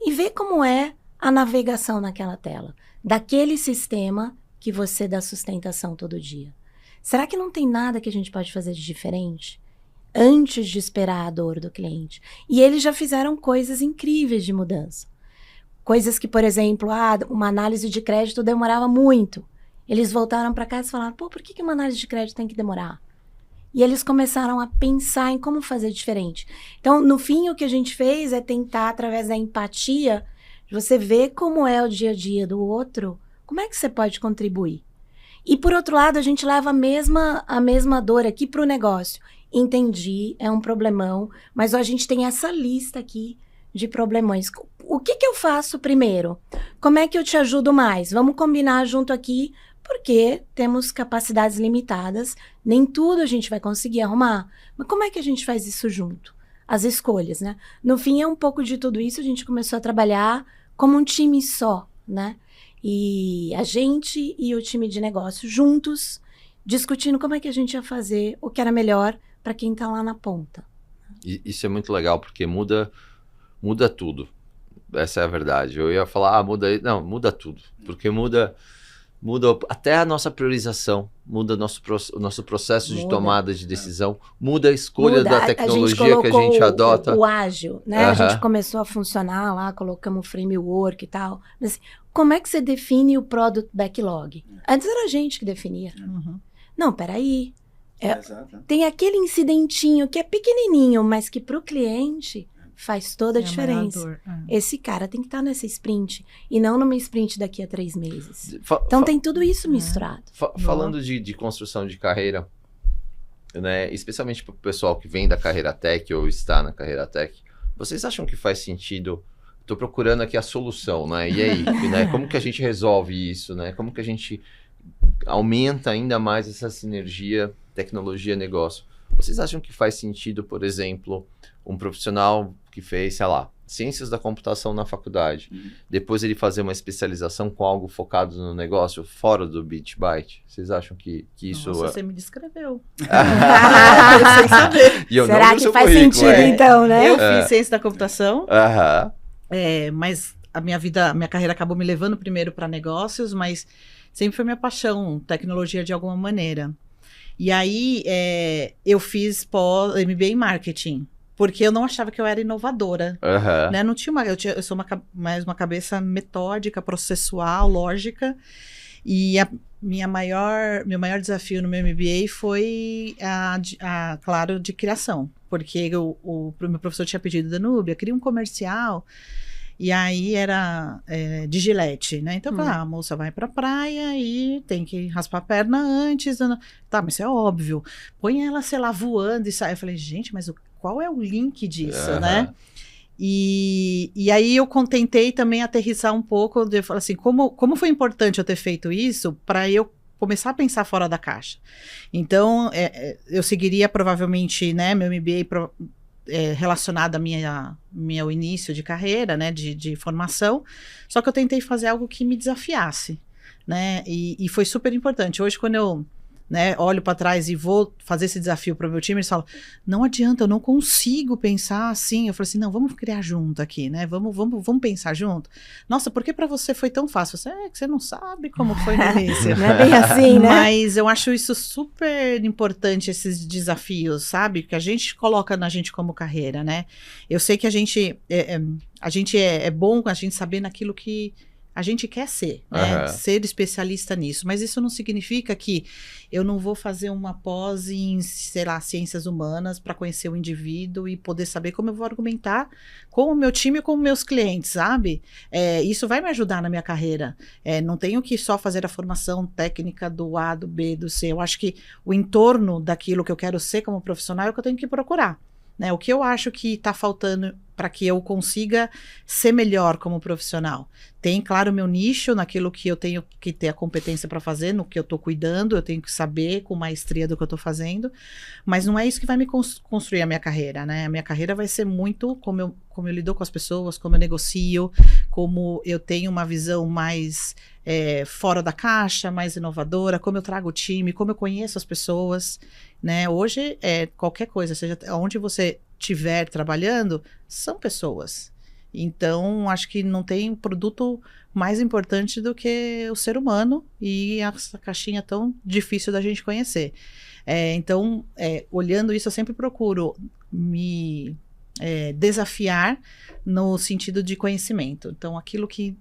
e vê como é a navegação naquela tela, daquele sistema que você dá sustentação todo dia. Será que não tem nada que a gente pode fazer de diferente? Antes de esperar a dor do cliente. E eles já fizeram coisas incríveis de mudança. Coisas que, por exemplo, uma análise de crédito demorava muito. Eles voltaram para casa e falaram, por que uma análise de crédito tem que demorar? E eles começaram a pensar em como fazer diferente. Então, no fim, o que a gente fez é tentar, através da empatia, você ver como é o dia a dia do outro, como é que você pode contribuir. E, por outro lado, a gente leva a mesma dor aqui para o negócio. Entendi, é um problemão, mas a gente tem essa lista aqui de problemões. O que eu faço primeiro? Como é que eu te ajudo mais? Vamos combinar junto aqui, porque temos capacidades limitadas, nem tudo a gente vai conseguir arrumar. Mas como é que a gente faz isso junto? As escolhas, né? No fim, é um pouco de tudo isso, a gente começou a trabalhar como um time só, né? E a gente e o time de negócio juntos, discutindo como é que a gente ia fazer o que era melhor para quem está lá na ponta. Isso é muito legal, porque muda tudo. Essa é a verdade. Eu ia falar, muda tudo. Porque muda até a nossa priorização, muda o nosso processo de tomada de decisão, muda a escolha da tecnologia que a gente adota. O ágil, né? A gente começou a funcionar lá, colocamos o framework e tal. Mas assim, como é que você define o product backlog? Antes era a gente que definia. Não, peraí. Tem aquele incidentinho que é pequenininho, mas que para o cliente faz toda a diferença. Esse cara tem que estar nessa sprint e não numa sprint daqui a 3 meses. Então tem tudo isso misturado. Falando de construção de carreira, né, especialmente para o pessoal que vem da carreira tech ou está na carreira tech, vocês acham que faz sentido? Estou procurando aqui a solução, né? E aí, né, como que a gente resolve isso, né? Como que a gente aumenta ainda mais essa sinergia tecnologia-negócio? Vocês acham que faz sentido, por exemplo, um profissional que fez, sei lá, ciências da computação na faculdade, depois ele fazer uma especialização com algo focado no negócio fora do BitByte? Vocês acham que isso... Nossa, você me descreveu. Sem saber. Será que faz sentido, então, né? Eu fiz ciência da computação, mas a minha carreira acabou me levando primeiro para negócios, mas sempre foi minha paixão, tecnologia de alguma maneira. E aí, eu fiz MBA em marketing, porque eu não achava que eu era inovadora. Né? Não tinha eu sou mais uma cabeça metódica, processual, lógica. E meu maior desafio no meu MBA foi, claro, de criação. Porque o meu professor tinha pedido, Danúbia, queria um comercial. E aí era de Gillette, né? Então, a moça vai pra praia e tem que raspar a perna antes. Tá, mas isso é óbvio. Põe ela, sei lá, voando e sai. Eu falei, gente, mas qual é o link disso, né? E aí eu tentei também aterrissar um pouco, de falar assim, como foi importante eu ter feito isso para eu começar a pensar fora da caixa. Então, eu seguiria provavelmente, né, meu MBA relacionado ao início de carreira, né, de formação, só que eu tentei fazer algo que me desafiasse, né, e foi super importante. Hoje, quando eu, né, olho para trás e vou fazer esse desafio para o meu time, eles falam, não adianta, eu não consigo pensar assim. Eu falei assim, não, vamos criar junto aqui, né, vamos pensar junto. Nossa, por que para você foi tão fácil? Que você não sabe como foi no início. Não é bem assim, né? Mas eu acho isso super importante, esses desafios, sabe, que a gente coloca na gente como carreira, né. Eu sei que a gente é bom a gente saber naquilo que a gente quer ser, né? Ser especialista nisso, mas isso não significa que eu não vou fazer uma pós em, sei lá, ciências humanas para conhecer o indivíduo e poder saber como eu vou argumentar com o meu time e com os meus clientes, sabe? Isso vai me ajudar na minha carreira. Não tenho que só fazer a formação técnica do A, do B, do C. Eu acho que o entorno daquilo que eu quero ser como profissional é o que eu tenho que procurar, né? O que eu acho que está faltando para que eu consiga ser melhor como profissional. Tem, claro, o meu nicho naquilo que eu tenho que ter a competência para fazer, no que eu estou cuidando, eu tenho que saber com maestria do que eu estou fazendo, mas não é isso que vai me construir a minha carreira, né? A minha carreira vai ser muito como eu lido com as pessoas, como eu negocio, como eu tenho uma visão mais fora da caixa, mais inovadora, como eu trago o time, como eu conheço as pessoas, né? Hoje, qualquer coisa, seja onde você estiver trabalhando, são pessoas. Então, acho que não tem produto mais importante do que o ser humano e essa caixinha tão difícil da gente conhecer. Então, olhando isso, eu sempre procuro me desafiar no sentido de conhecimento. Então, aquilo que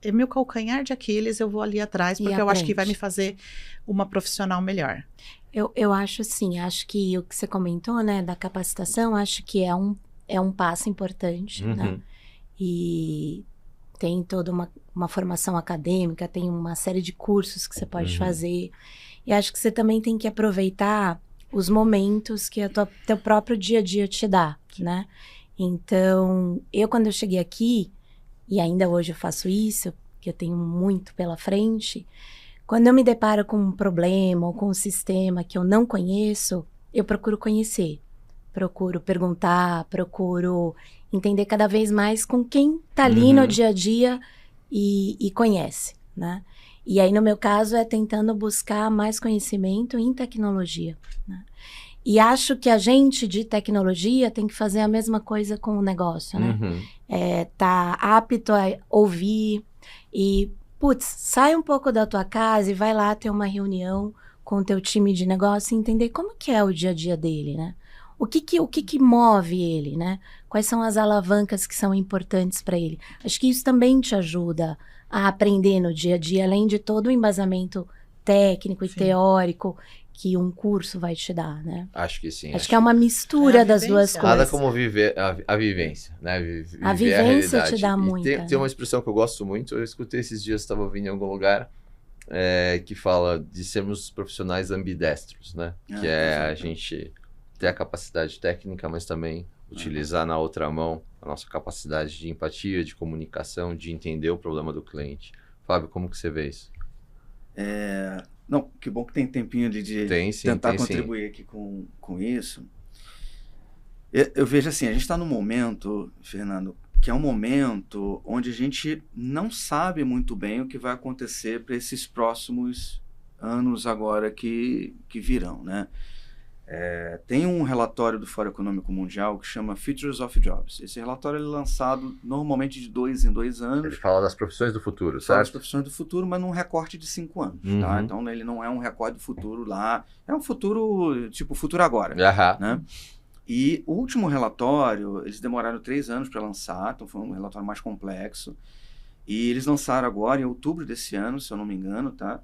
é meu calcanhar de Aquiles, eu vou ali atrás, porque eu acho que vai me fazer uma profissional melhor. Eu acho assim, acho que o que você comentou, né, da capacitação, acho que é um passo importante, né? E tem toda uma formação acadêmica, tem uma série de cursos que você pode fazer. E acho que você também tem que aproveitar os momentos que teu próprio dia a dia te dá, né? Então, quando eu cheguei aqui, e ainda hoje eu faço isso, que eu tenho muito pela frente, quando eu me deparo com um problema ou com um sistema que eu não conheço, eu procuro conhecer. Procuro perguntar, procuro entender cada vez mais com quem tá ali no dia a dia e conhece, né? E aí, no meu caso, é tentando buscar mais conhecimento em tecnologia, né? E acho que a gente de tecnologia tem que fazer a mesma coisa com o negócio, né? Tá apto a ouvir e, putz, sai um pouco da tua casa e vai lá ter uma reunião com o teu time de negócio e entender como que é o dia a dia dele, né? O que move ele, né? Quais são as alavancas que são importantes para ele? Acho que isso também te ajuda a aprender no dia a dia, além de todo o embasamento técnico e teórico que um curso vai te dar, né? Acho que sim. Acho que é uma mistura das duas coisas. Nada como viver a vivência, né? Viver a vivência realidade. te dá muita. Tem uma expressão que eu gosto muito, eu escutei esses dias, estava ouvindo em algum lugar, que fala de sermos profissionais ambidestros, né? Que é a gente ter a capacidade técnica, mas também utilizar na outra mão a nossa capacidade de empatia, de comunicação, de entender o problema do cliente. Fábio, como que você vê isso? Não, que bom que tem tempinho ali de tentar contribuir aqui com isso. Eu vejo assim, a gente está num momento, Fernando, que é um momento onde a gente não sabe muito bem o que vai acontecer para esses próximos anos agora que virão, né? Tem um relatório do Fórum Econômico Mundial que chama Futures of Jobs. Esse relatório é lançado normalmente de 2 em 2 anos. Ele fala das profissões do futuro, certo? Fala das profissões do futuro, mas num recorte de 5 anos. Tá? Então ele não é um recorte do futuro lá, é um futuro, tipo, futuro agora. Né? E o último relatório, eles demoraram 3 anos para lançar, então foi um relatório mais complexo. E eles lançaram agora, em outubro desse ano, se eu não me engano, tá?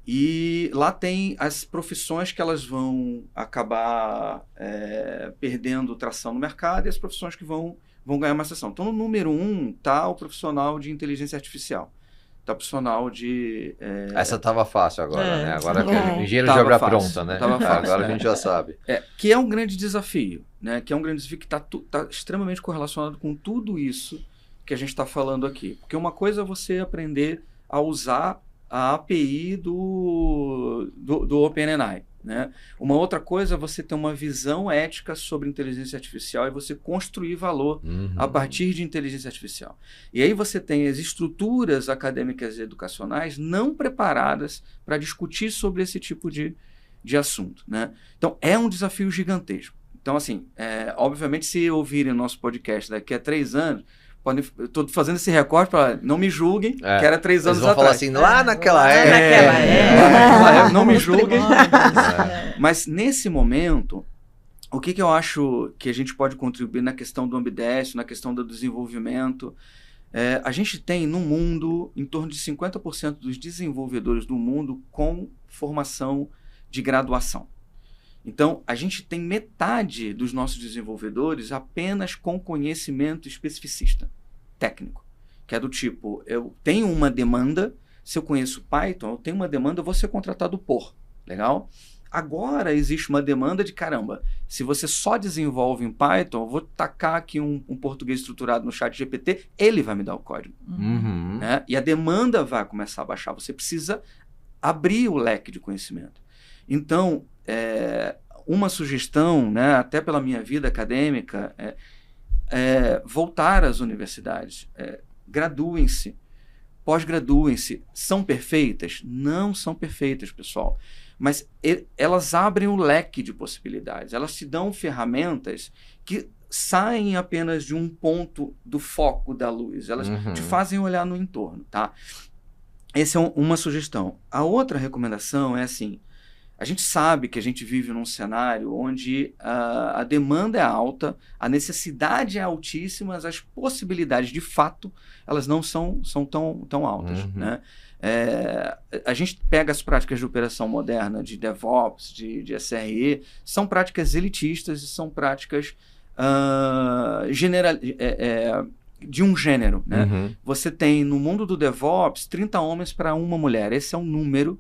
E lá tem as profissões que elas vão acabar perdendo tração no mercado e as profissões que vão ganhar uma tração. Então, no número 1 está o profissional de inteligência artificial. Está o profissional de... Essa estava fácil agora, né? Agora que engenheiro de obra pronta, né? Agora a gente já sabe. Que é um grande desafio, né? Que é um grande desafio que está extremamente correlacionado com tudo isso que a gente está falando aqui. Porque uma coisa é você aprender a usar a API do OpenAI, né? Uma outra coisa é você ter uma visão ética sobre inteligência artificial e você construir valor a partir de inteligência artificial. E aí você tem as estruturas acadêmicas e educacionais não preparadas para discutir sobre esse tipo de assunto, né? Então, é um desafio gigantesco. Então, assim, obviamente, se ouvirem o nosso podcast daqui a 3 anos, estou fazendo esse recorte para não me julguem, que era 3 anos atrás. Eles vão falar assim, lá naquela época. Não me julguem. Mas nesse momento, o que eu acho que a gente pode contribuir na questão do ambidestro, na questão do desenvolvimento? A gente tem no mundo em torno de 50% dos desenvolvedores do mundo com formação de graduação. Então, a gente tem metade dos nossos desenvolvedores apenas com conhecimento especificista, técnico, que é do tipo, eu tenho uma demanda, se eu conheço Python, eu tenho uma demanda, eu vou ser contratado por, legal? Agora existe uma demanda de, caramba, se você só desenvolve em Python, eu vou tacar aqui um português estruturado no chat GPT, ele vai me dar o código. Né? E a demanda vai começar a baixar, você precisa abrir o leque de conhecimento. Então, uma sugestão, né, até pela minha vida acadêmica, voltar às universidades. Graduem-se, pós-graduem-se. São perfeitas? Não são perfeitas, pessoal. Mas elas abrem o leque de possibilidades. Elas te dão ferramentas que saem apenas de um ponto do foco da luz. Elas te fazem olhar no entorno, tá? Essa é uma sugestão. A outra recomendação é assim, a gente sabe que a gente vive num cenário onde a demanda é alta, a necessidade é altíssima, mas as possibilidades, de fato, elas não são tão altas. Né? A gente pega as práticas de operação moderna, de DevOps, de SRE, são práticas elitistas e são práticas de um gênero. Né? Você tem, no mundo do DevOps, 30 homens para uma mulher. Esse é um número.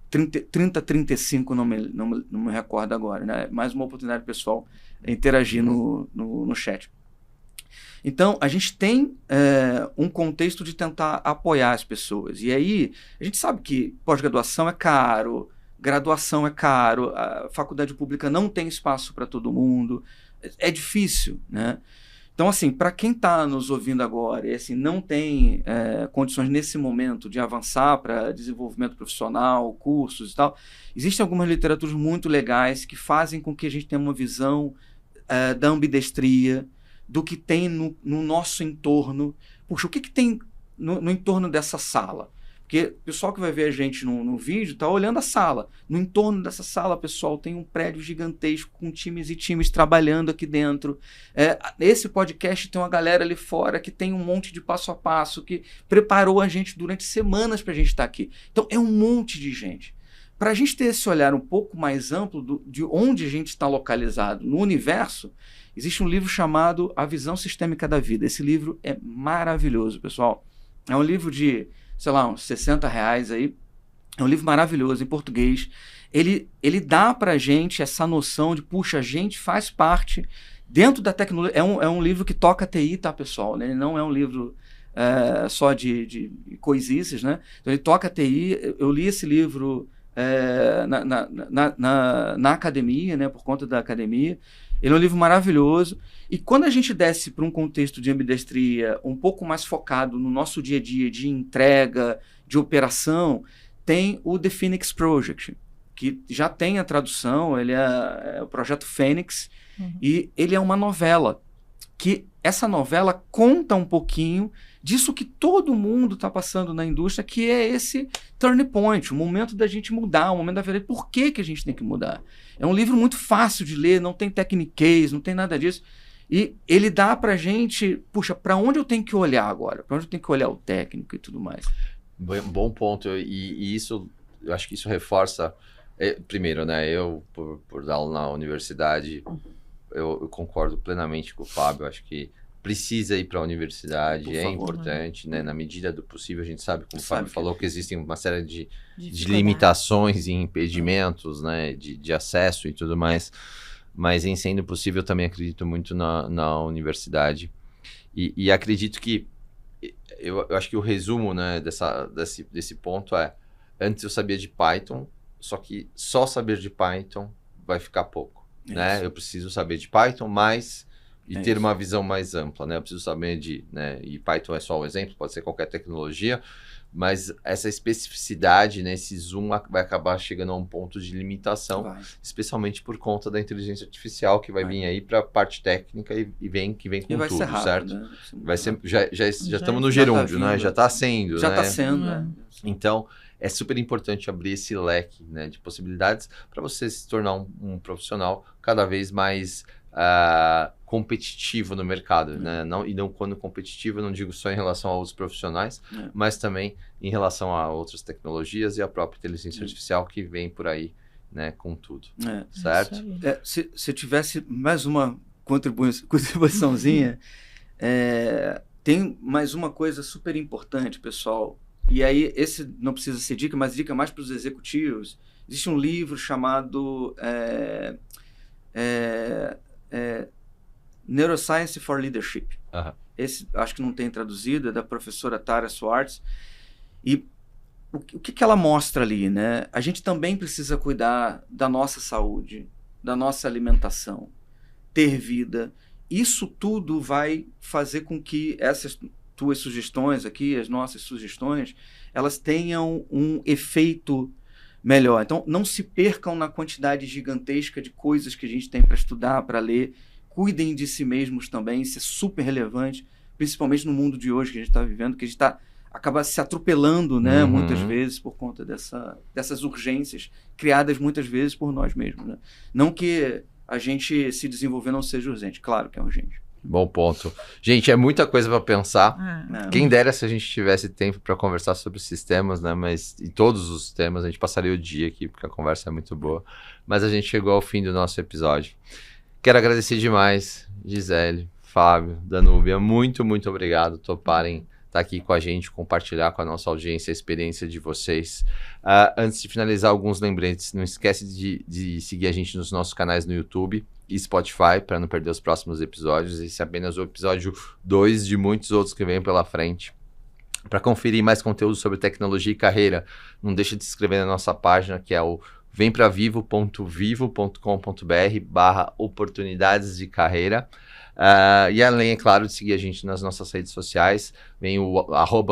30, 35, não me recordo agora, né? Mais uma oportunidade pessoal interagir no chat. Então, a gente tem um contexto de tentar apoiar as pessoas. E aí, a gente sabe que pós-graduação é caro, graduação é caro, a faculdade pública não tem espaço para todo mundo, é difícil, né? Então, assim, para quem está nos ouvindo agora e assim, não tem condições nesse momento de avançar para desenvolvimento profissional, cursos e tal, existem algumas literaturas muito legais que fazem com que a gente tenha uma visão da ambidestria, do que tem no nosso entorno. Puxa, o que tem no entorno dessa sala? Porque o pessoal que vai ver a gente no vídeo está olhando a sala. No entorno dessa sala, pessoal, tem um prédio gigantesco com times e times trabalhando aqui dentro. Esse podcast tem uma galera ali fora que tem um monte de passo a passo, que preparou a gente durante semanas para a gente estar aqui. Então, é um monte de gente. Para a gente ter esse olhar um pouco mais amplo de onde a gente está localizado no universo, existe um livro chamado A Visão Sistêmica da Vida. Esse livro é maravilhoso, pessoal. É um livro de, sei lá, uns R$60 aí. É um livro maravilhoso, em português. Ele dá para a gente essa noção de, puxa, a gente faz parte dentro da tecnologia. É um livro que toca TI, tá, pessoal? Ele não é um livro só de coisices, né? Então, ele toca TI. Eu li esse livro na academia, né, por conta da academia. Ele é um livro maravilhoso. E quando a gente desce para um contexto de ambidestria um pouco mais focado no nosso dia a dia de entrega, de operação, tem o The Phoenix Project, que já tem a tradução, ele é o Projeto Fênix, e ele é uma novela, que essa novela conta um pouquinho disso que todo mundo está passando na indústria, que é esse turning point, o momento da gente mudar, o momento da verdade. Por que a gente tem que mudar? É um livro muito fácil de ler, não tem techniquez, não tem nada disso. E ele dá pra gente, puxa, para onde eu tenho que olhar agora? Para onde eu tenho que olhar o técnico e tudo mais? Bom ponto. E isso, eu acho que isso reforça, primeiro, né, eu, por dar aula na universidade, eu concordo plenamente com o Fábio, acho que precisa ir para a universidade, é importante, né? Na medida do possível, a gente sabe, como o Fábio falou, que existem uma série de limitações e impedimentos, né? De acesso e tudo mais, mas em sendo possível, também acredito muito na universidade. E acredito que, eu acho que o resumo, né, desse ponto antes eu sabia de Python, só que só saber de Python vai ficar pouco, né? Eu preciso saber de Python, mas... E ter uma visão mais ampla, né? Eu preciso saber né? E Python é só um exemplo, pode ser qualquer tecnologia, mas essa especificidade, né? Esse zoom vai acabar chegando a um ponto de limitação, especialmente por conta da inteligência artificial que vai vir aí para a parte técnica que vem com tudo, ser rápido, certo? Né? Vai ser, já estamos no gerúndio, né? Já está sendo, já né? Já está sendo, né? Então, é super importante abrir esse leque, né, de possibilidades para você se tornar um profissional cada vez mais competitivo no mercado, né? Quando competitivo, eu não digo só em relação a outros profissionais, mas também em relação a outras tecnologias e a própria inteligência artificial que vem por aí, né, com tudo, certo? Se tivesse mais uma contribuiçãozinha, tem mais uma coisa super importante, pessoal, e aí esse não precisa ser dica, mas dica mais para os executivos. Existe um livro chamado Neuroscience for Leadership. Esse acho que não tem traduzido, é da professora Tara Swartz. E o que ela mostra ali, né? A gente também precisa cuidar da nossa saúde, da nossa alimentação, ter vida. Isso tudo vai fazer com que essas tuas sugestões aqui, as nossas sugestões, elas tenham um efeito melhor. Então, não se percam na quantidade gigantesca de coisas que a gente tem para estudar, para ler. Cuidem de si mesmos também, isso é super relevante, principalmente no mundo de hoje que a gente está vivendo, que a gente acaba se atropelando, né, muitas vezes por conta dessas urgências criadas muitas vezes por nós mesmos, né? Não que a gente se desenvolver não seja urgente, claro que é urgente. Bom ponto. Gente, é muita coisa para pensar. Quem dera se a gente tivesse tempo para conversar sobre sistemas, né? Mas em todos os temas a gente passaria o dia aqui, porque a conversa é muito boa. Mas a gente chegou ao fim do nosso episódio. Quero agradecer demais, Gisele, Fábio, Danúbia. Muito, muito obrigado. Toparem estar aqui com a gente, compartilhar com a nossa audiência a experiência de vocês. Antes de finalizar, alguns lembretes. Não esquece de seguir a gente nos nossos canais no YouTube e Spotify para não perder os próximos episódios. Esse é apenas o episódio 2 de muitos outros que vêm pela frente. Para conferir mais conteúdo sobre tecnologia e carreira, não deixe de se inscrever na nossa página, que é o vempravivo.vivo.com.br/oportunidades de carreira. E além, é claro, de seguir a gente nas nossas redes sociais, vem o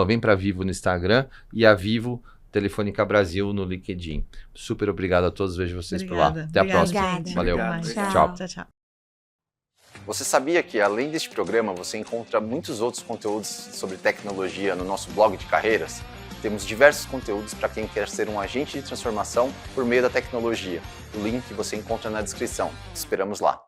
@vempravivo no Instagram e a Vivo Telefônica Brasil no LinkedIn. Super obrigado a todos, vejo vocês por lá. Até a próxima. Obrigada. Valeu. Obrigado. Tchau. Tchau, tchau. Você sabia que, além deste programa, você encontra muitos outros conteúdos sobre tecnologia no nosso blog de carreiras? Temos diversos conteúdos para quem quer ser um agente de transformação por meio da tecnologia. O link você encontra na descrição. Te esperamos lá.